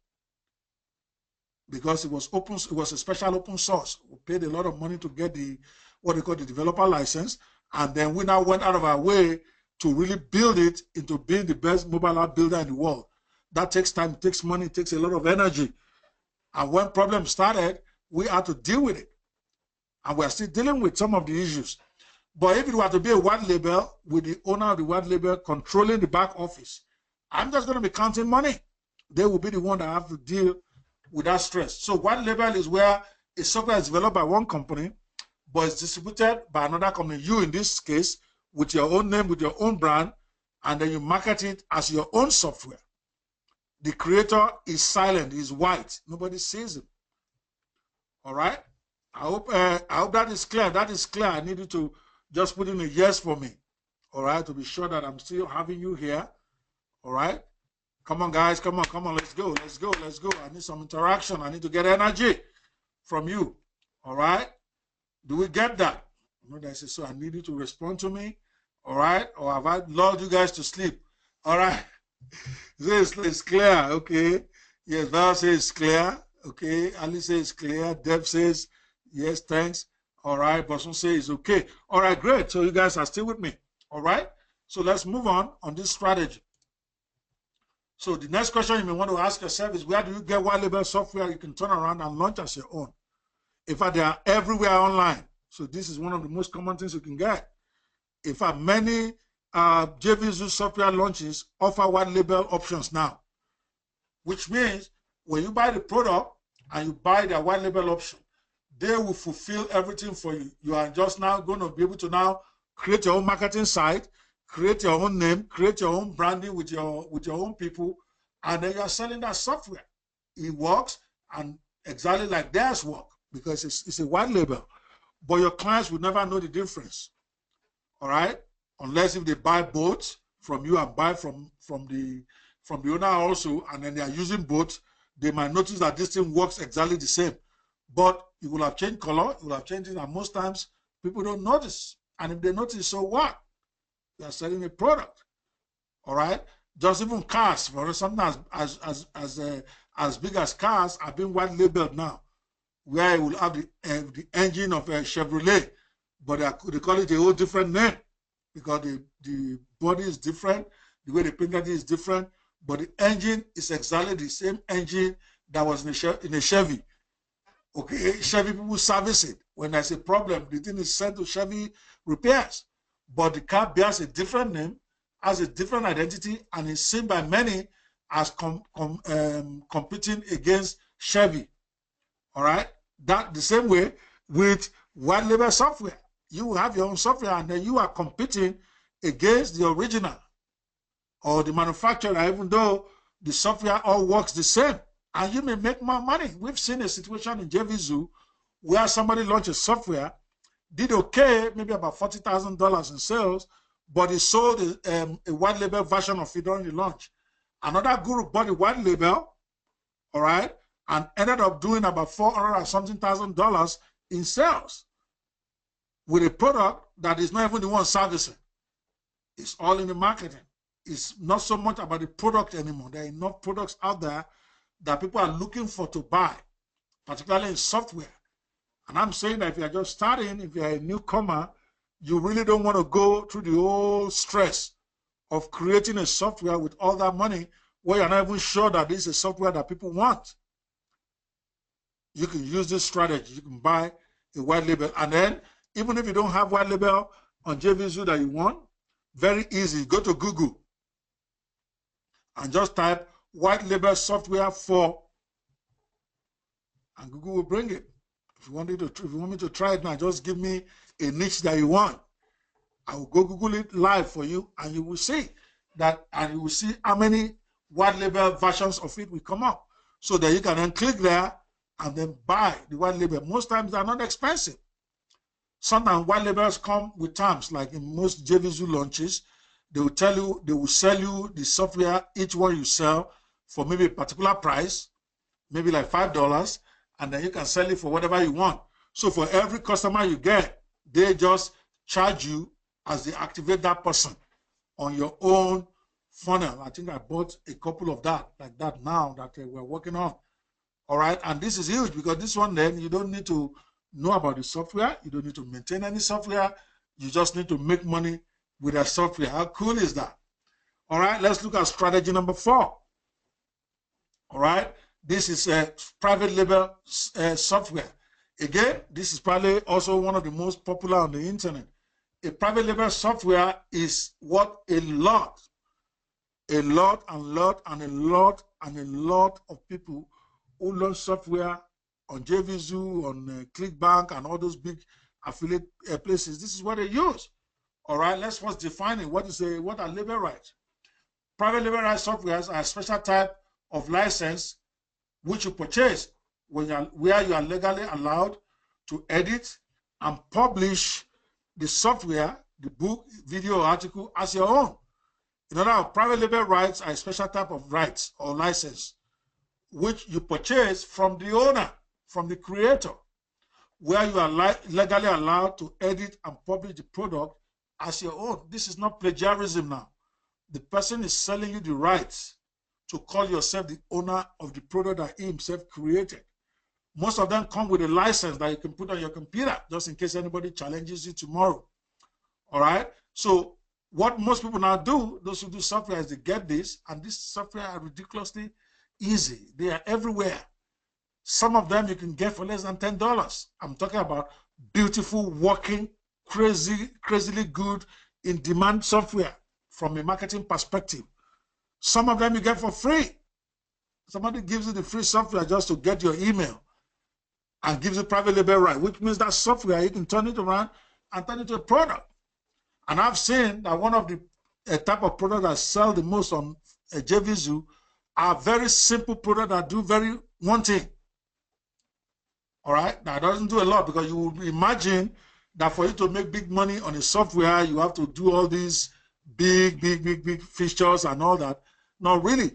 Because it was open, it was a special open source. We paid a lot of money to get the what they call the developer license, and then we now went out of our way to really build it into being the best mobile app builder in the world. That takes time, it takes money, it takes a lot of energy. And when problems started, we had to deal with it. And we're still dealing with some of the issues. But if it were to be a white label with the owner of the white label controlling the back office, I'm just going to be counting money. They will be the one that have to deal with that stress. So white label is where a software is developed by one company, but it's distributed by another company. You, in this case, with your own name, with your own brand, and then you market it as your own software. The creator is silent, he's white. Nobody sees him. All right? I hope that is clear. That is clear. I need you to just put in a yes for me. All right? To be sure that I'm still having you here. All right? Come on, guys. Come on. Let's go. I need some interaction. I need to get energy from you. All right? Do we get that? So I need you to respond to me. All right? Or have I lulled you guys to sleep? All right? It's clear. Okay. Yes, Val says it's clear. Okay. Ali says it's clear. Deb says yes, thanks. All right. Bosun says it's okay. All right, great. So you guys are still with me. All right. So let's move on this strategy. So the next question you may want to ask yourself is, where do you get white label software you can turn around and launch as your own? In fact, they are everywhere online. So this is one of the most common things you can get. In fact, many JVZoo software launches offer white label options now, which means when you buy the product and you buy their white label option, they will fulfill everything for you. You are just now going to be able to now create your own marketing site, create your own name, create your own branding with your own people, and then you are selling that software. It works and exactly like theirs work because it's a white label, but your clients will never know the difference. All right, unless if they buy both from you and buy from the owner also, and then they are using both, they might notice that this thing works exactly the same. But you will have changed color, you will have changed it, and most times people don't notice. And if they notice, so what? You are selling a product. All right, just even cars, for something as big as cars are being white labeled now, where it will have the engine of a Chevrolet, but they call it a whole different name because the body is different, the way they painted it is different, but the engine is exactly the same engine that was in a Chevy. Okay, Chevy people service it. When there's a problem, the thing is sent to Chevy repairs. But the car bears a different name, has a different identity, and is seen by many as competing against Chevy. All right? That the same way with white label software. You have your own software, and then you are competing against the original or the manufacturer, even though the software all works the same. And you may make more money. We've seen a situation in JVZoo where somebody launched a software, did okay, maybe about $40,000 in sales, but he sold a white label version of it during the launch. Another group bought a white label, all right, and ended up doing about $400 or something thousand in sales. with a product that is not even the one servicing. It's all in the marketing. It's not so much about the product anymore. There are enough products out there that people are looking for to buy, particularly in software. And I'm saying that if you're just starting, if you're a newcomer, you really don't want to go through the whole stress of creating a software with all that money where you're not even sure that this is a software that people want. You can use this strategy. You can buy a white label. And then, even if you don't have white label on JVZoo that you want, very easy. Go to Google and just type white label software for, and Google will bring it. If you want me to try it now, just give me a niche that you want. I will go Google it live for you, and you will see that, and you will see how many white label versions of it will come up. So that you can then click there and then buy the white label. Most times they're not expensive. Sometimes white labels come with terms, like in most JVZoo launches, they will tell you, they will sell you the software, each one you sell for maybe a particular price, maybe like $5, and then you can sell it for whatever you want. So for every customer you get, they just charge you as they activate that person on your own funnel. I think I bought a couple of that, like that now that we're working on. All right, and this is huge because this one, then you don't need to know about the software. You don't need to maintain any software. You just need to make money with that software. How cool is that? All right, let's look at strategy number 4. All right, this is a private label software. Again, this is probably also one of the most popular on the internet. A private label software is what a lot of people who launch software on JVZoo, on ClickBank, and all those big affiliate places. This is what they use. All right, let's first define it. What are label rights? Private label rights softwares are a special type of license which you purchase where you are legally allowed to edit and publish the software, the book, video, or article as your own. In other words, private label rights are a special type of rights or license which you purchase from the owner, from the creator, where you are legally allowed to edit and publish the product as your own. This is not plagiarism now. The person is selling you the rights to call yourself the owner of the product that he himself created. Most of them come with a license that you can put on your computer just in case anybody challenges you tomorrow. All right? So what most people now do, those who do software, is they get this, and this software are ridiculously easy. They are everywhere. Some of them you can get for less than $10. I'm talking about beautiful, working, crazily good, in-demand software from a marketing perspective. Some of them you get for free. Somebody gives you the free software just to get your email and gives you private label right, which means that software, you can turn it around and turn it into a product. And I've seen that one of the type of products that sell the most on JVZoo are very simple products that do very one thing. All right, now it doesn't do a lot, because you would imagine that for you to make big money on a software, you have to do all these big features and all that. Not really.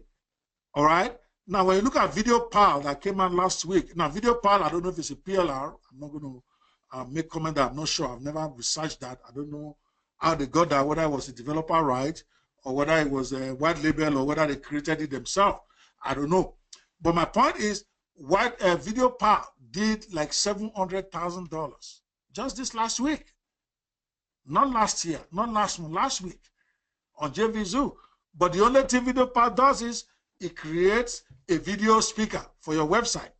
All right. Now, when you look at Video Pal that came out last week, now Video Pal, I don't know if it's a PLR. I'm not going to make comment that I'm not sure. I've never researched that. I don't know how they got that, whether it was a developer right, or whether it was a white label, or whether they created it themselves. I don't know. But my point is, Video Pal did like $700,000 just this last week. Not last year, not last month, last week on JVZoo. But the only thing Video Pal does is it creates a video speaker for your website.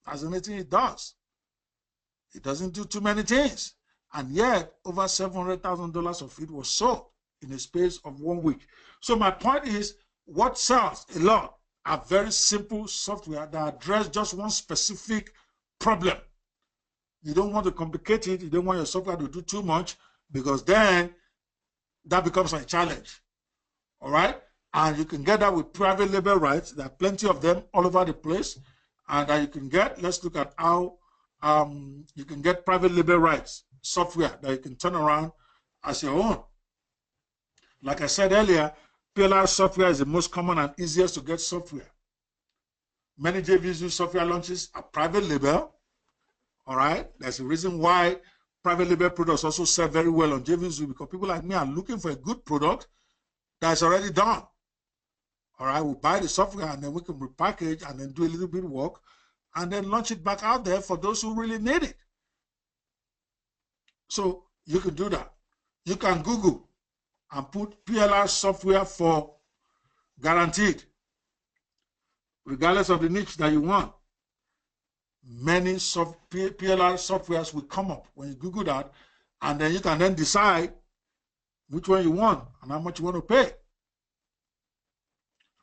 That's the only thing it does. It doesn't do too many things. And yet, over $700,000 of it was sold in the space of 1 week. So my point is, what sells a lot are very simple software that address just one specific problem. You don't want to complicate it. You don't want your software to do too much, because then that becomes a challenge. All right? And you can get that with private label rights. There are plenty of them all over the place. And you can get, let's look at how you can get private label rights software that you can turn around as your own. Like I said earlier, PLR software is the most common and easiest to get software. Many JVZoo software launches are private label. All right? There's a reason why private label products also sell very well on JVZoo because people like me are looking for a good product that's already done. All right, we'll buy the software and then we can repackage and then do a little bit of work and then launch it back out there for those who really need it. So you can do that. You can Google and put PLR software for guaranteed, regardless of the niche that you want. Many PLR softwares will come up when you Google that, and then you can then decide which one you want and how much you want to pay.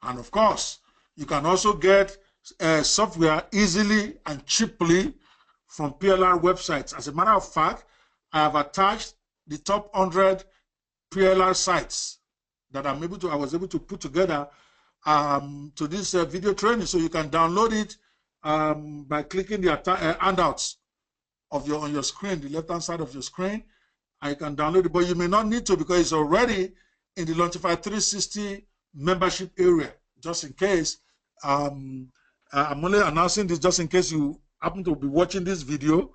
And of course, you can also get software easily and cheaply from PLR websites. As a matter of fact, I have attached the top 100 PLR sites that I was able to put together to this video training, so you can download it by clicking the handouts on your screen, the left-hand side of your screen, and you can download it. But you may not need to because it's already in the Launchify 360 membership area. Just in case, I'm only announcing this just in case you happen to be watching this video,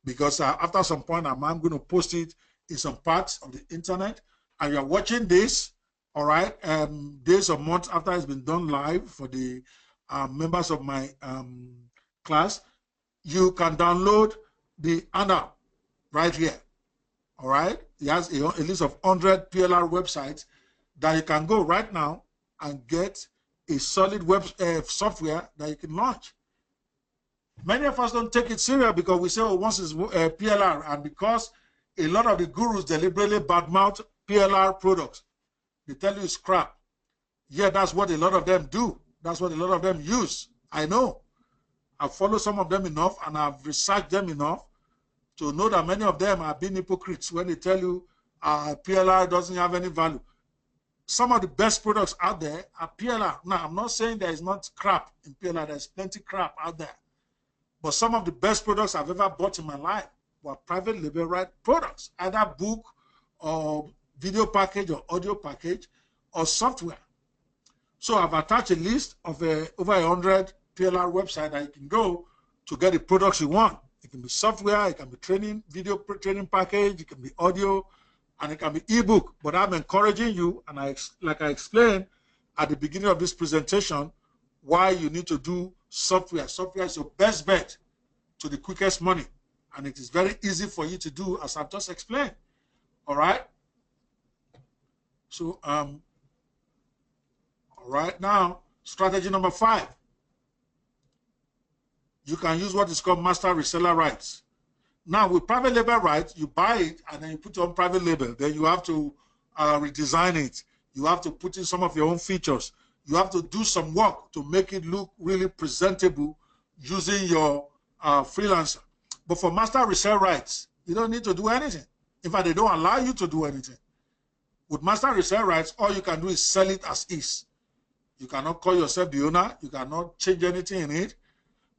because after some point I'm going to post it in some parts of the internet, and you're watching this, all right, days or months after it's been done live for the members of my class, you can download the handout right here, all right? It has a list of 100 PLR websites that you can go right now and get a solid web software that you can launch. Many of us don't take it serious because we say, oh, once it's PLR, and because a lot of the gurus deliberately badmouth PLR products. They tell you it's crap. Yeah, that's what a lot of them do. That's what a lot of them use. I know. I've followed some of them enough and I've researched them enough to know that many of them are being hypocrites when they tell you PLR doesn't have any value. Some of the best products out there are PLR. Now, I'm not saying there is not crap in PLR. There's plenty crap out there. But some of the best products I've ever bought in my life were private label right products, either book or video package or audio package or software. So I've attached a list of over 100 PLR websites that you can go to get the products you want. It can be software, it can be training, video training package, it can be audio, and it can be ebook. But I'm encouraging you, and like I explained at the beginning of this presentation, why you need to do software. Software is your best bet to the quickest money, and it is very easy for you to do, as I've just explained. All right. So, all right, now, strategy number 5. You can use what is called master reseller rights. Now, with private label rights, you buy it and then you put it on private label. Then you have to redesign it. You have to put in some of your own features. You have to do some work to make it look really presentable using your freelancer. But for master resale rights, you don't need to do anything. In fact, they don't allow you to do anything. With master resale rights, all you can do is sell it as is. You cannot call yourself the owner. You cannot change anything in it.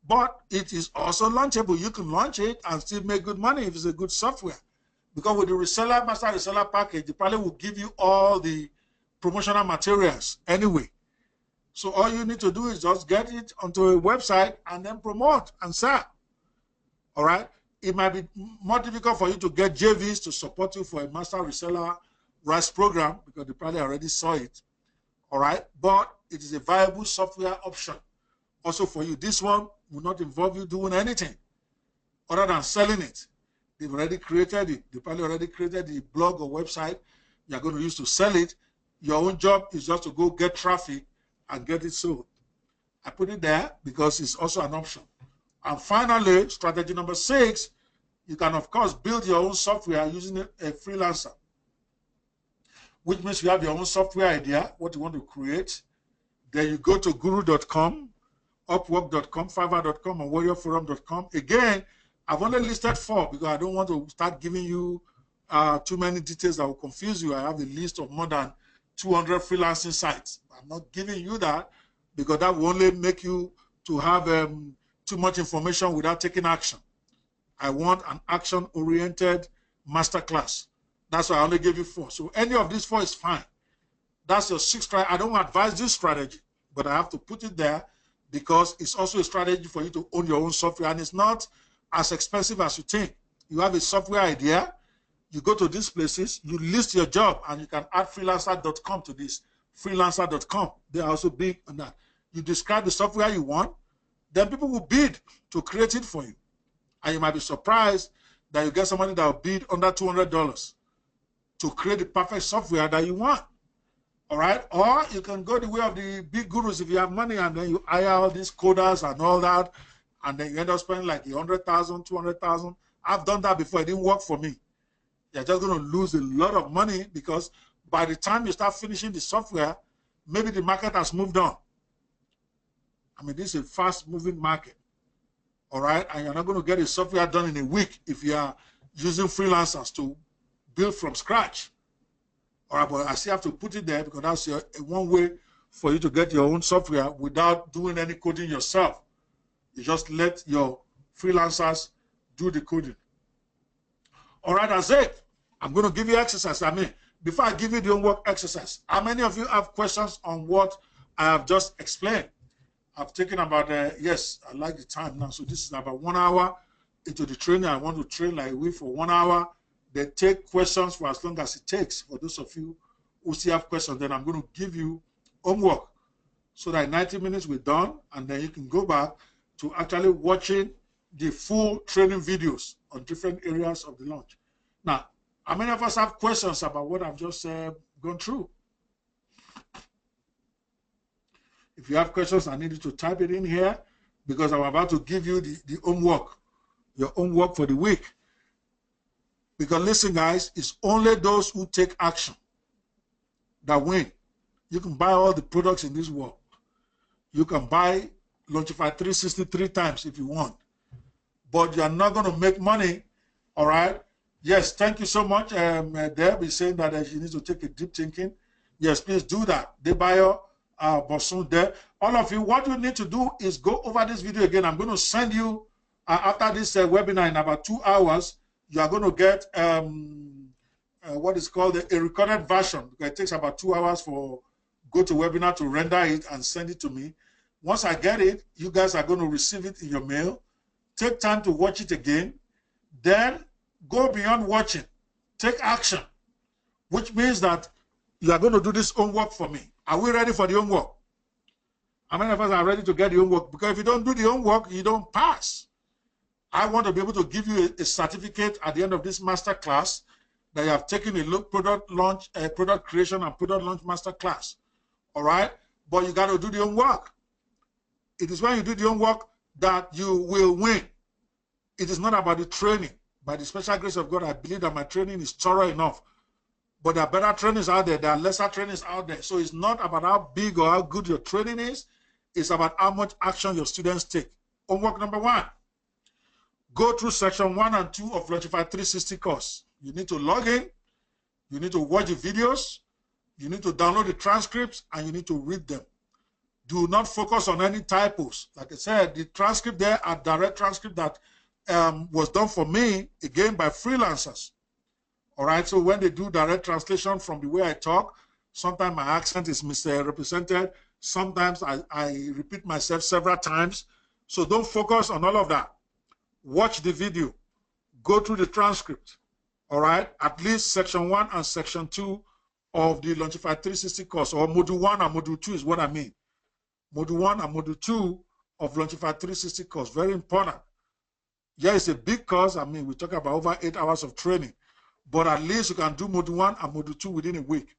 But it is also launchable. You can launch it and still make good money if it's a good software. Because with the reseller, master reseller package, they probably will give you all the promotional materials anyway. So all you need to do is just get it onto a website and then promote and sell. All right? It might be more difficult for you to get JVs to support you for a master reseller rights program because they probably already saw it. All right? But it is a viable software option also for you. This one will not involve you doing anything other than selling it. They've already created it. They probably already created the blog or website you're going to use to sell it. Your own job is just to go get traffic and get it sold. I put it there because it's also an option. And finally, strategy number 6, you can, of course, build your own software using a freelancer, which means you have your own software idea, what you want to create. Then you go to guru.com, upwork.com, fiverr.com, and warriorforum.com. Again, I've only listed 4 because I don't want to start giving you too many details that will confuse you. I have a list of more than 200 freelancing sites. I'm not giving you that because that will only make you to have too much information without taking action. I want an action-oriented masterclass. That's why I only gave you 4. So any of these 4 is fine. That's your 6th strategy. I don't advise this strategy, but I have to put it there because it's also a strategy for you to own your own software, and it's not as expensive as you think. you have a software idea, you go to these places, you list your job, and you can add freelancer.com to this. Freelancer.com, they are also big on that. You describe the software you want, then people will bid to create it for you. And you might be surprised that you get somebody that will bid under $200 to create the perfect software that you want. All right? Or you can go the way of the big gurus if you have money, and then you hire all these coders and all that, and then you end up spending like $100,000, $200,000. I've done that before. It didn't work for me. You're just going to lose a lot of money, because by the time you start finishing the software, maybe the market has moved on. I mean, this is a fast-moving market. All right? And you're not going to get a software done in a week if you are using freelancers to build from scratch. All right, but I still have to put it there, because that's one way for you to get your own software without doing any coding yourself. You just let your freelancers do the coding. All right, that's it. I'm going to give you exercise. I mean, before I give you the homework exercise, how many of you have questions on what I have just explained? I've taken about, yes, I like the time now. So this is about 1 hour into the training. I want to train like we for 1 hour. They take questions for as long as it takes. For those of you who still have questions, then I'm going to give you homework so that in 90 minutes we're done, and then you can go back to actually watching the full training videos on different areas of the launch. Now, how many of us have questions about what I've just gone through? If you have questions, I need you to type it in here, because I'm about to give you the homework, your homework for the week. Because listen, guys, it's only those who take action that win. You can buy all the products in this world. You can buy Launchify 363 times if you want. But you're not going to make money, all right? Yes, thank you so much. Deb is saying that she needs to take a deep thinking. Yes, please do that. Debayo, Bosun, there. All of you, what you need to do is go over this video again. I'm going to send you, after this webinar in about 2 hours, you are going to get what is called a recorded version. It takes about 2 hours for GoToWebinar to render it and send it to me. Once I get it, you guys are going to receive it in your mail. Take time to watch it again. Then go beyond watching. Take action, which means that you are going to do this homework for me. Are we ready for the homework? How many of us are ready to get the homework? Because if you don't do the homework, you don't pass. I want to be able to give you a certificate at the end of this master class that you have taken a product launch, product creation and product launch master class. All right? But you got to do the homework. It is when you do the homework that you will win. It is not about the training. By the special grace of God, I believe that my training is thorough enough. But there are better trainings out there. There are lesser trainings out there. So it's not about how big or how good your training is. It's about how much action your students take. Homework number 1. Go through section 1 and 2 of Launchify 360 course. You need to log in. You need to watch the videos. You need to download the transcripts, and you need to read them. Do not focus on any typos. Like I said, the transcript there are direct transcript that was done for me, again, by freelancers. All right, so when they do direct translation from the way I talk, sometimes my accent is misrepresented. Sometimes I repeat myself several times. So don't focus on all of that. Watch the video. Go through the transcript. All right, at least section 1 and section 2 of the Launchify 360 course, or module 1 and module 2 is what I mean. Module 1 and module 2 of Launchify 360 course, very important. Yeah, it's a big course. I mean, we talk about over 8 hours of training, but at least you can do module 1 and module 2 within a week.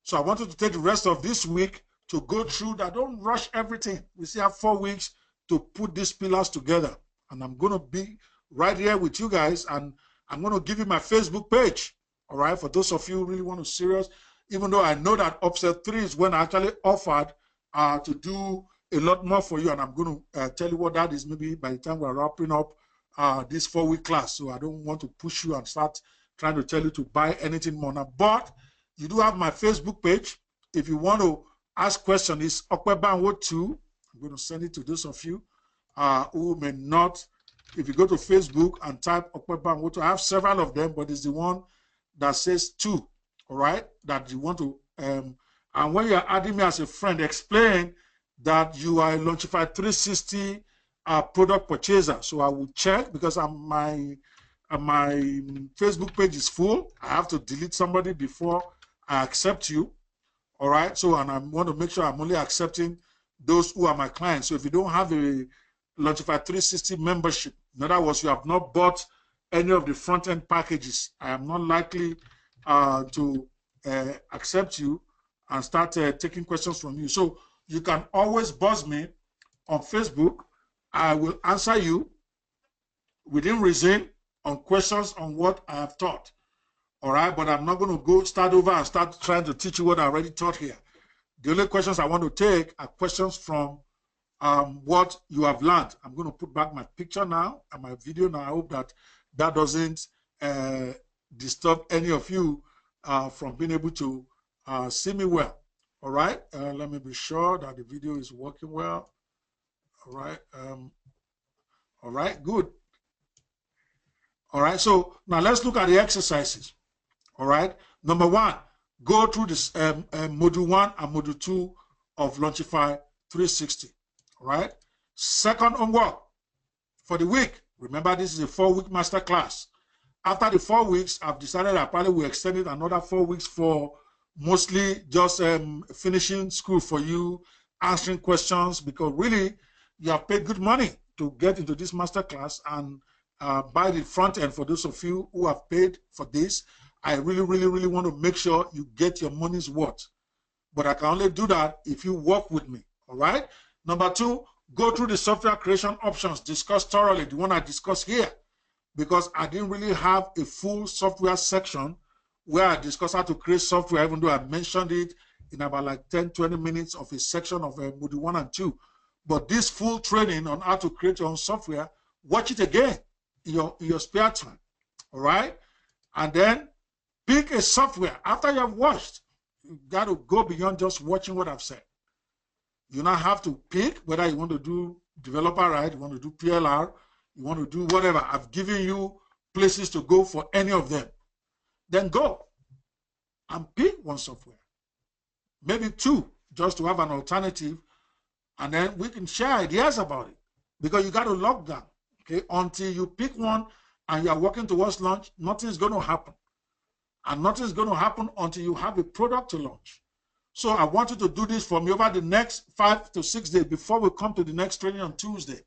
So I want you to take the rest of this week to go through that. Don't rush everything. We still have 4 weeks to put these pillars together. And I'm going to be right here with you guys, and I'm going to give you my Facebook page. All right, for those of you who really want to serious, even though I know that Upsell 3 is when I actually offered to do a lot more for you, and I'm going to tell you what that is maybe by the time we're wrapping up this 4-week class. So I don't want to push you and start trying to tell you to buy anything more now. But you do have my Facebook page. If you want to ask questions, it's Okwebanwo2. I'm going to send it to those of you who may not. If you go to Facebook and type Okwebanwo2, I have several of them, but it's the one that says 2, all right, that you want to, and when you're adding me as a friend, explain that you are a Launchify 360 product purchaser. So I will check, because my my Facebook page is full. I have to delete somebody before I accept you. All right. So, and I want to make sure I'm only accepting those who are my clients. So if you don't have a Launchify 360 membership, in other words, you have not bought any of the front-end packages, I am not likely to accept you and start taking questions from you. So you can always buzz me on Facebook. I will answer you within reason on questions on what I have taught. All right, but I'm not going to go start over and start trying to teach you what I already taught here. The only questions I want to take are questions from what you have learned. I'm going to put back my picture now and my video now. I hope that that doesn't disturb any of you from being able to see me well. All right, let me be sure that the video is working well. All right, good. All right, so now let's look at the exercises. All right, number one, go through this module 1 and module 2 of Launchify 360. All right, second homework for the week. Remember, this is a 4-week masterclass. After the 4 weeks, I've decided I probably will extend it another 4 weeks for mostly just finishing school for you, answering questions, because really you have paid good money to get into this masterclass and buy the front end. For those of you who have paid for this, I really want to make sure you get your money's worth. But I can only do that if you work with me. All right. Number 2, go through the software creation options discussed thoroughly, the one I discussed here, because I didn't really have a full software section where I discussed how to create software, even though I mentioned it in about like 10-20 minutes of a section of module 1 and 2. But this full training on how to create your own software, watch it again in your spare time. All right. And then pick a software. After you have watched, you got to go beyond just watching what I've said. You now have to pick whether you want to do developer right, you want to do PLR, you want to do whatever. I've given you places to go for any of them. Then go and pick one software, maybe 2, just to have an alternative, and then we can share ideas about it, because you got to lock down. Okay, until you pick one and you are working towards launch, nothing's going to happen. And nothing's going to happen until you have a product to launch. So I want you to do this for me over the next 5 to 6 days before we come to the next training on Tuesday.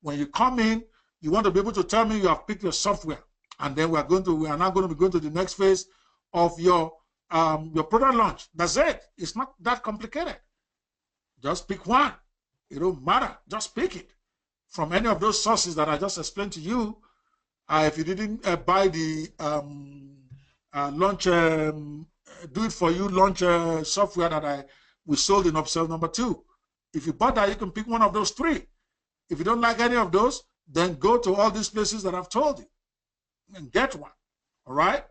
When you come in, you want to be able to tell me you have picked your software. And then we are now going to be going to the next phase of your product launch. That's it. It's not that complicated. Just pick one. It don't matter. Just pick it from any of those sources that I just explained to you. If you didn't buy the launch, do it for you launch software that we sold in Upsell number 2. If you bought that, you can pick one of those 3. If you don't like any of those, then go to all these places that I've told you and get one. All right?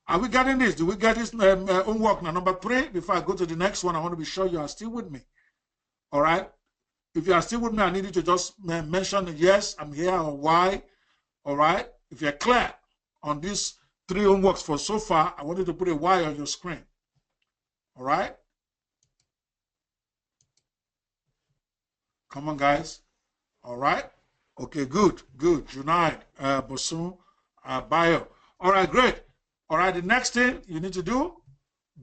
Are we getting this? Do we get this homework now? Number 3, before I go to the next one, I want to be sure you are still with me. All right? If you are still with me, I need you to just mention yes, I'm here, or why. All right? If you're clear on these 3 homeworks for so far, I want you to put a Y on your screen. All right? Come on, guys. All right? Okay, good. Junaid, Bosun, Bio. All right, great. All right, the next thing you need to do,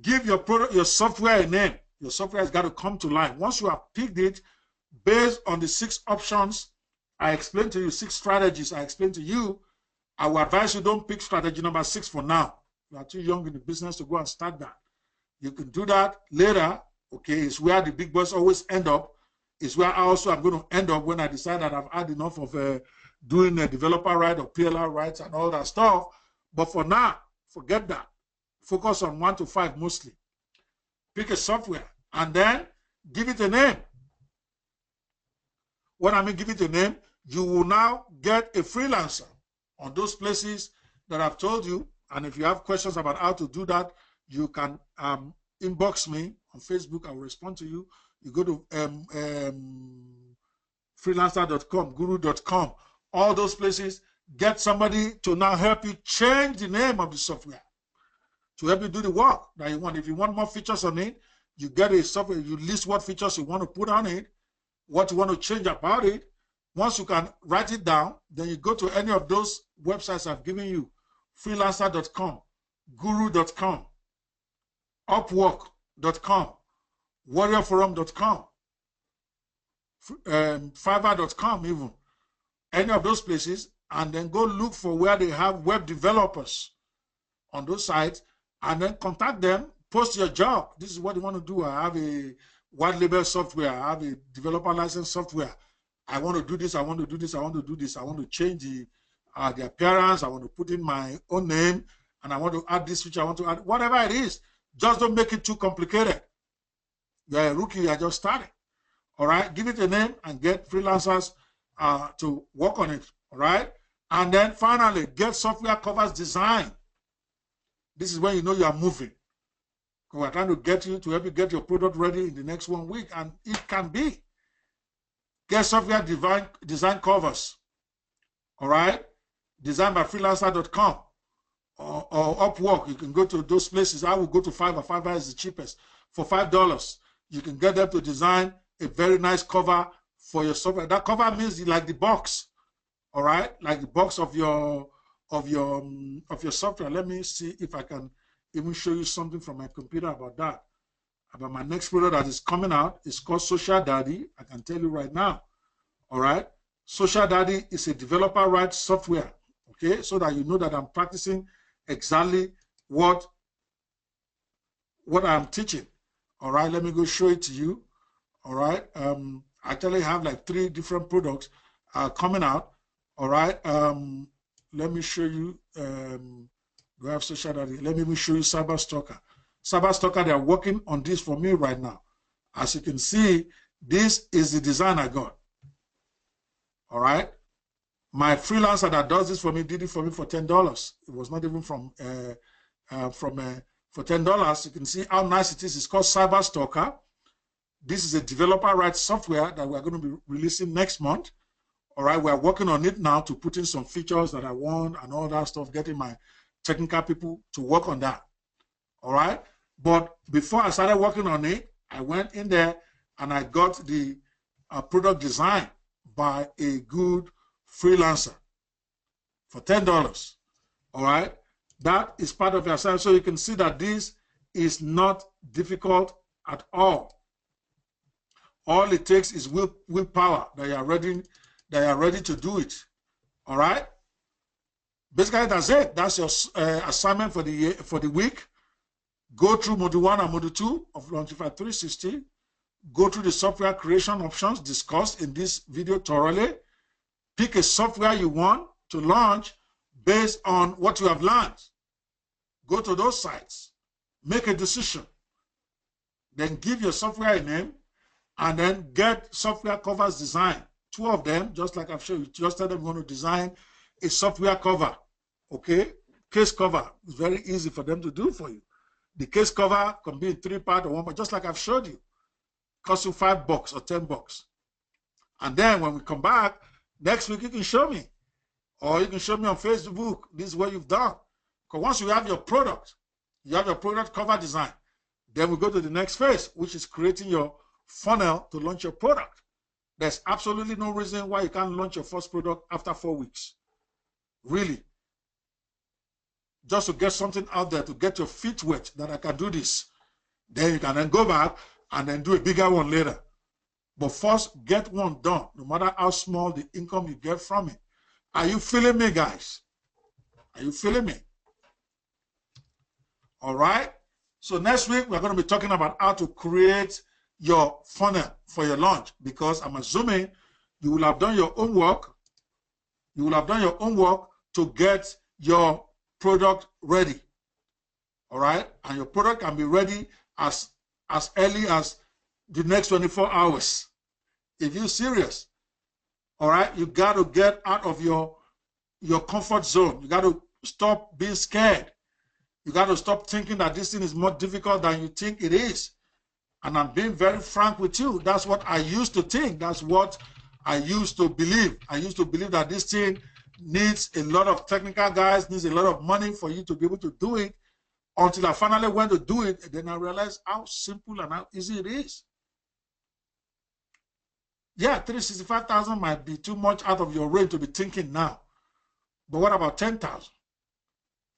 give your product, your software a name. Your software has got to come to life. Once you have picked it, based on the 6 options I explained to you, 6 strategies I explained to you, I will advise you don't pick strategy number 6 for now. You are too young in the business to go and start that. You can do that later. Okay, it's where the big boys always end up. It's where I also am going to end up when I decide that I've had enough of doing a developer right or PLR rights and all that stuff. But for now, forget that. Focus on 1 to 5 mostly. Pick a software and then give it a name. When I mean give it a name, you will now get a freelancer on those places that I've told you. And if you have questions about how to do that, you can inbox me on Facebook. I will respond to you. You go to freelancer.com, guru.com, all those places. Get somebody to now help you change the name of the software to help you do the work that you want. If you want more features on it, you get a software, you list what features you want to put on it, what you want to change about it, Once you can write it down, then you go to any of those websites I've given you, freelancer.com, guru.com, upwork.com, warriorforum.com, fiverr.com even, any of those places, and then go look for where they have web developers on those sites, and then contact them, post your job. This is what you want to do. I have a white label software. I have a developer license software. I want to do this. I want to do this. I want to do this. I want to change the appearance. I want to put in my own name, and I want to add this feature. I want to add whatever it is. Just don't make it too complicated. You're a rookie. You're just starting. All right. Give it a name and get freelancers to work on it. All right. And then finally, get software covers design. This is when you know you are moving. We're trying to get you to help you get your product ready in the next 1 week, and it can be. Get software design covers. All right. Designed by freelancer.com or Upwork. You can go to those places. I will go to Fiverr. Fiverr is the cheapest. For $5, you can get them to design a very nice cover for your software. That cover means like the box. All right. Like the box of your software. Let me see if I can even show you something from my computer about that. About my next product that is coming out. It's called Social Daddy. I can tell you right now. All right. Social Daddy is a developer rights software. Okay. So that you know that I'm practicing exactly what I'm teaching. All right. Let me go show it to you. All right. I actually have like 3 different products coming out. All right. Let me show you. Do I have Social Daddy? Let me even show you Cyber Stalker. Cyber Stalker, they are working on this for me right now. As you can see, this is the design I got. All right. My freelancer that does this for me did it for me for $10. It was not even for $10. You can see how nice it is. It's called Cyber Stalker. This is a developer rights software that we're going to be releasing next month. All right. We're working on it now to put in some features that I want and all that stuff, getting my technical people to work on that. All right. But before I started working on it, I went in there and I got the product design by a good freelancer for $10. All right. That is part of your assignment. So you can see that this is not difficult at all. All it takes is willpower that you are ready to do it. All right. Basically, that's it. That's your assignment for the week. Go through Module 1 and Module 2 of Launchify 360. Go through the software creation options discussed in this video thoroughly. Pick a software you want to launch based on what you have learned. Go to those sites. Make a decision. Then give your software a name and then get software covers design. 2 of them, just like I've shown you. Just tell them you want to design a software cover. Okay? Case cover is very easy for them to do for you. The case cover can be in 3 parts or 1 part, just like I've showed you. Cost you $5 or $10. And then when we come back, next week you can show me. Or you can show me on Facebook, this is what you've done. Because once you have your product cover design, then we go to the next phase, which is creating your funnel to launch your product. There's absolutely no reason why you can't launch your first product after 4 weeks. Really. Just to get something out there, to get your feet wet that I can do this. Then you can then go back and then do a bigger one later. But first, get one done, no matter how small the income you get from it. Are you feeling me, guys? Are you feeling me? All right. So next week, we're going to be talking about how to create your funnel for your launch, because I'm assuming you will have done your own work. You will have done your own work to get your product ready. All right. And your product can be ready as early as the next 24 hours. If you're serious, all right, you got to get out of your comfort zone. You got to stop being scared. You got to stop thinking that this thing is more difficult than you think it is. And I'm being very frank with you. That's what I used to think. That's what I used to believe. I used to believe that this thing needs a lot of technical guys, needs a lot of money for you to be able to do it, until I finally went to do it. And then I realized how simple and how easy it is. Yeah, 365,000 might be too much out of your range to be thinking now. But what about 10,000?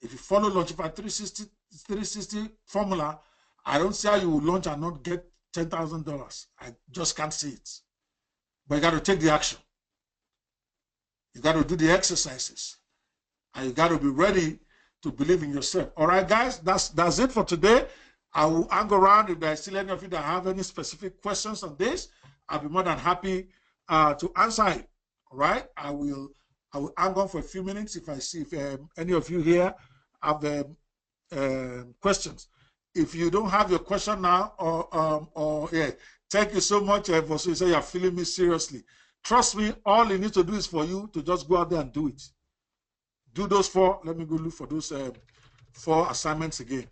If you follow Launchify 360 formula, I don't see how you will launch and not get $10,000. I just can't see it. But you got to take the action. You got to do the exercises. And you got to be ready to believe in yourself. All right, guys, that's it for today. I will hang around if there's still any of you that have any specific questions on this. I'll be more than happy to answer it. All right, I will hang on for a few minutes if I see if any of you here have questions. If you don't have your question now, or yeah, thank you so much for saying you're feeling me seriously. Trust me, all you need to do is for you to just go out there and do it. Do those 4. Let me go look for those 4 assignments again.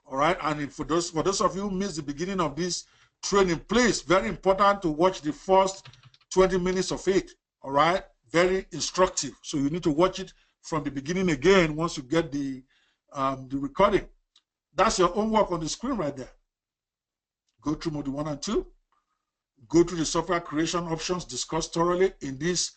All right, and for those of you who missed the beginning of this training, please, very important to watch the first 20 minutes of it. All right, very instructive. So you need to watch it from the beginning again once you get the recording. That's your homework on the screen right there. Go through module 1 and 2. Go through the software creation options discussed thoroughly in this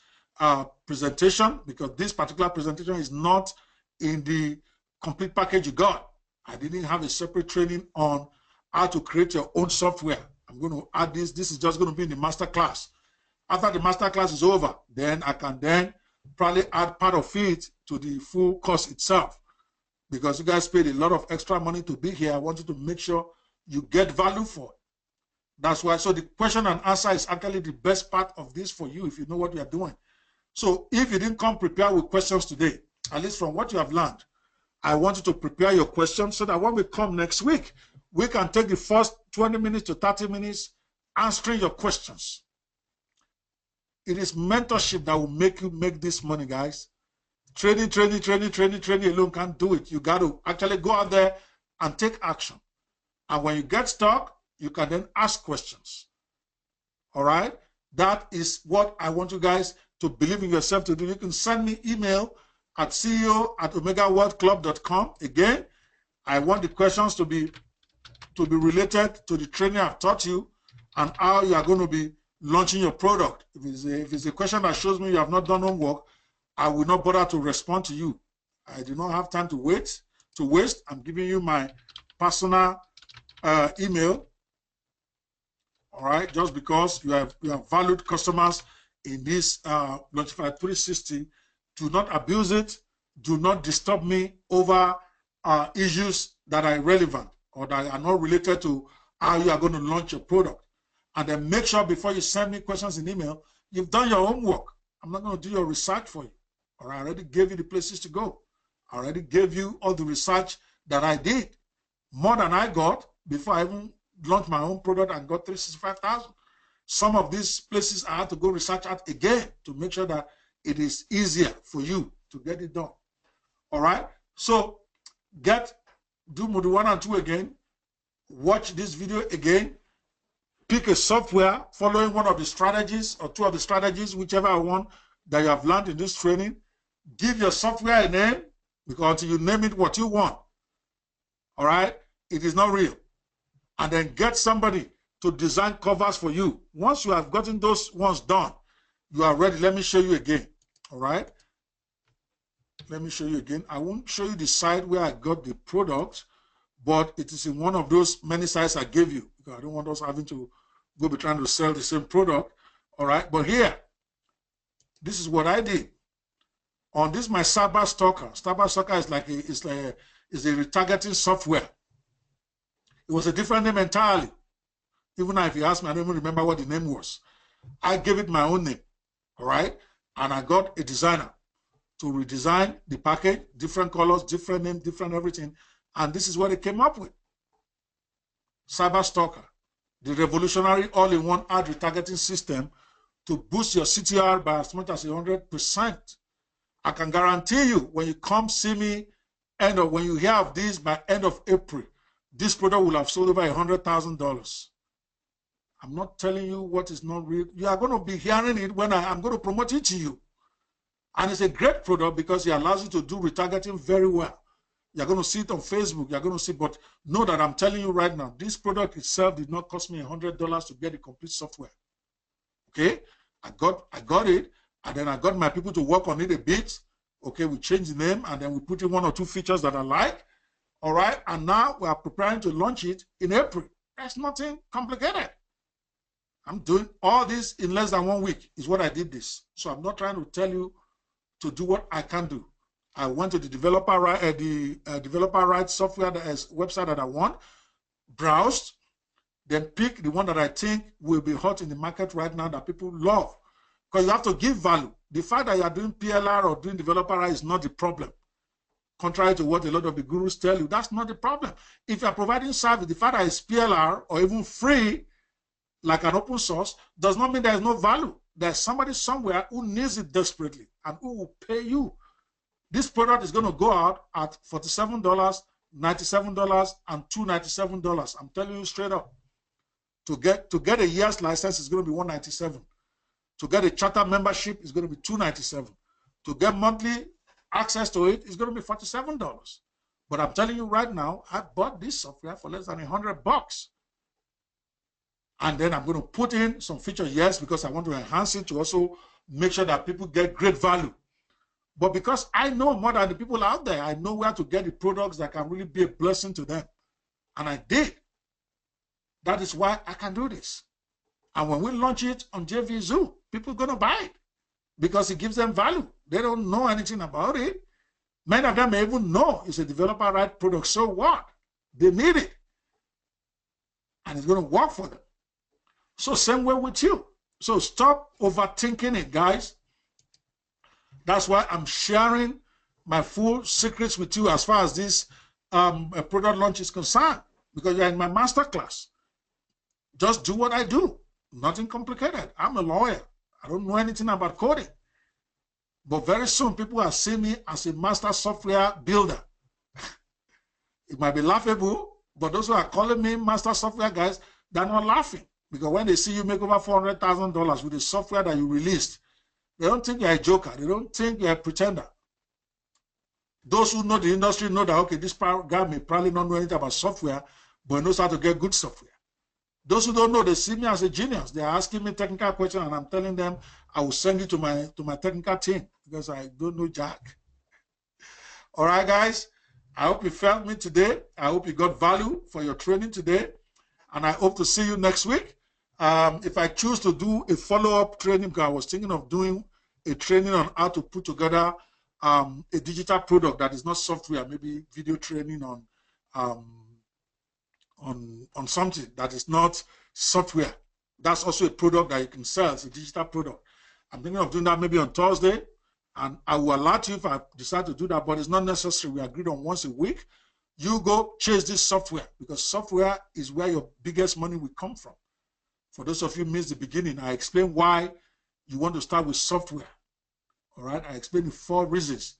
presentation, because this particular presentation is not in the complete package you got. I didn't have a separate training on how to create your own software. I'm going to add this. This is just going to be in the master class. After the master class is over, then I can then probably add part of it to the full course itself. Because you guys paid a lot of extra money to be here, I want you to make sure you get value for it. That's why. So the question and answer is actually the best part of this for you if you know what you are doing. So if you didn't come prepared with questions today, at least from what you have learned, I want you to prepare your questions so that when we come next week, we can take the first 20 minutes to 30 minutes answering your questions. It is mentorship that will make you make this money, guys. Training alone can't do it. You got to actually go out there and take action. And when you get stuck, you can then ask questions. All right? That is what I want you guys to believe in yourself to do. You can send me email at ceo@omegaworldclub.com. Again, I want the questions to be related to the training I've taught you and how you are going to be launching your product. If it's a question that shows me you have not done homework, I will not bother to respond to you. I do not have time to waste. I'm giving you my personal email. All right, just because you have valued customers in this Launchify 360, do not abuse it. Do not disturb me over issues that are irrelevant or that are not related to how you are going to launch your product. And then make sure before you send me questions in email, you've done your homework. I'm not going to do your research for you. Or I already gave you the places to go. I already gave you all the research that I did, more than I got before I even launched my own product and got 365,000. Some of these places I had to go research out again to make sure that it is easier for you to get it done. All right? So do module 1 and 2 again. Watch this video again. Pick a software following one of the strategies or 2 of the strategies, whichever one that you have learned in this training. Give your software a name, because until you name it what you want, all right, it is not real. And then get somebody to design covers for you. Once you have gotten those ones done, you are ready. Let me show you again. All right. Let me show you again. I won't show you the site where I got the product, but it is in one of those many sites I gave you, because I don't want us having to go be trying to sell the same product. All right. But here, this is what I did. On this, my Cyber Stalker. Cyber Stalker is a retargeting software. It was a different name entirely. Even now, if you ask me, I don't even remember what the name was. I gave it my own name, all right? And I got a designer to redesign the package, different colors, different name, different everything. And this is what they came up with. Cyber Stalker, the revolutionary all-in-one ad retargeting system to boost your CTR by as much as 100%. I can guarantee you, when you come see me, when you hear of this by end of April, this product will have sold over $100,000. I'm not telling you what is not real. You are going to be hearing it when I'm going to promote it to you. And it's a great product because it allows you to do retargeting very well. You're going to see it on Facebook. You're going to see, but know that I'm telling you right now, this product itself did not cost me $100 to get the complete software. Okay, I got it, and then I got my people to work on it a bit. Okay, we changed the name, and then we put in 1 or 2 features that I like. All right, and now we are preparing to launch it in April. That's nothing complicated. I'm doing all this in less than 1 week is what I did this. So I'm not trying to tell you to do what I can do. I went to the developer rights software website that I want, browsed, then pick the one that I think will be hot in the market right now that people love. Because you have to give value. The fact that you are doing PLR or doing developer rights is not the problem. Contrary to what a lot of the gurus tell you, that's not the problem. If you're providing service, the fact that it's PLR or even free, like an open source, does not mean there's no value. There's somebody somewhere who needs it desperately and who will pay you. This product is going to go out at $47, $97, and $297. I'm telling you straight up. To get a year's license is going to be $197. To get a charter membership is going to be $297. To get monthly access to it is going to be $47. But I'm telling you right now, I bought this software for less than $100. And then I'm going to put in some features, yes, because I want to enhance it to also make sure that people get great value. But because I know more than the people out there, I know where to get the products that can really be a blessing to them. And I did. That is why I can do this. And when we launch it on JVZoo, people are going to buy it because it gives them value. They don't know anything about it. Many of them may even know it's a developer right product. So what? They need it. And it's going to work for them. So same way with you. So stop overthinking it, guys. That's why I'm sharing my full secrets with you as far as this product launch is concerned, because you're in my masterclass. Just do what I do. Nothing complicated. I'm a lawyer. I don't know anything about coding. But very soon, people will see me as a master software builder. It might be laughable, but those who are calling me master software guys, they're not laughing. Because when they see you make over $400,000 with the software that you released, they don't think you're a joker. They don't think you're a pretender. Those who know the industry know that, okay, this guy may probably not know anything about software, but he knows how to get good software. Those who don't know, they see me as a genius. They're asking me technical questions, and I'm telling them I will send you to my technical team because I don't know jack. All right, guys. I hope you felt me today. I hope you got value for your training today, and I hope to see you next week. If I choose to do a follow-up training, because I was thinking of doing a training on how to put together a digital product that is not software, maybe video training on something that is not software. That's also a product that you can sell. It's a digital product. I'm thinking of doing that maybe on Thursday, and I will alert you if I decide to do that, but it's not necessary. We agreed on once a week. You go chase this software, because software is where your biggest money will come from. For those of you who missed the beginning, I explained why you want to start with software. All right, I explained the 4 reasons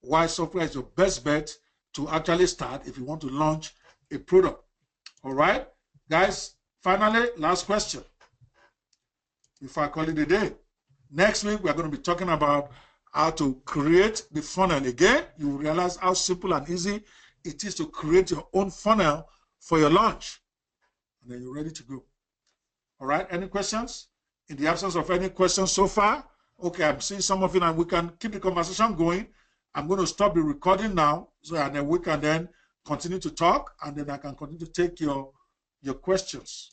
why software is your best bet to actually start if you want to launch a product. All right, guys, finally, last question before I call it a day. Next week, we're going to be talking about how to create the funnel. Again, you will realize how simple and easy it is to create your own funnel for your launch. And then you're ready to go. All right, any questions? In the absence of any questions so far, okay, I'm seeing some of it, and we can keep the conversation going. I'm going to stop the recording now, and then we can then continue to talk, and then I can continue to take your questions.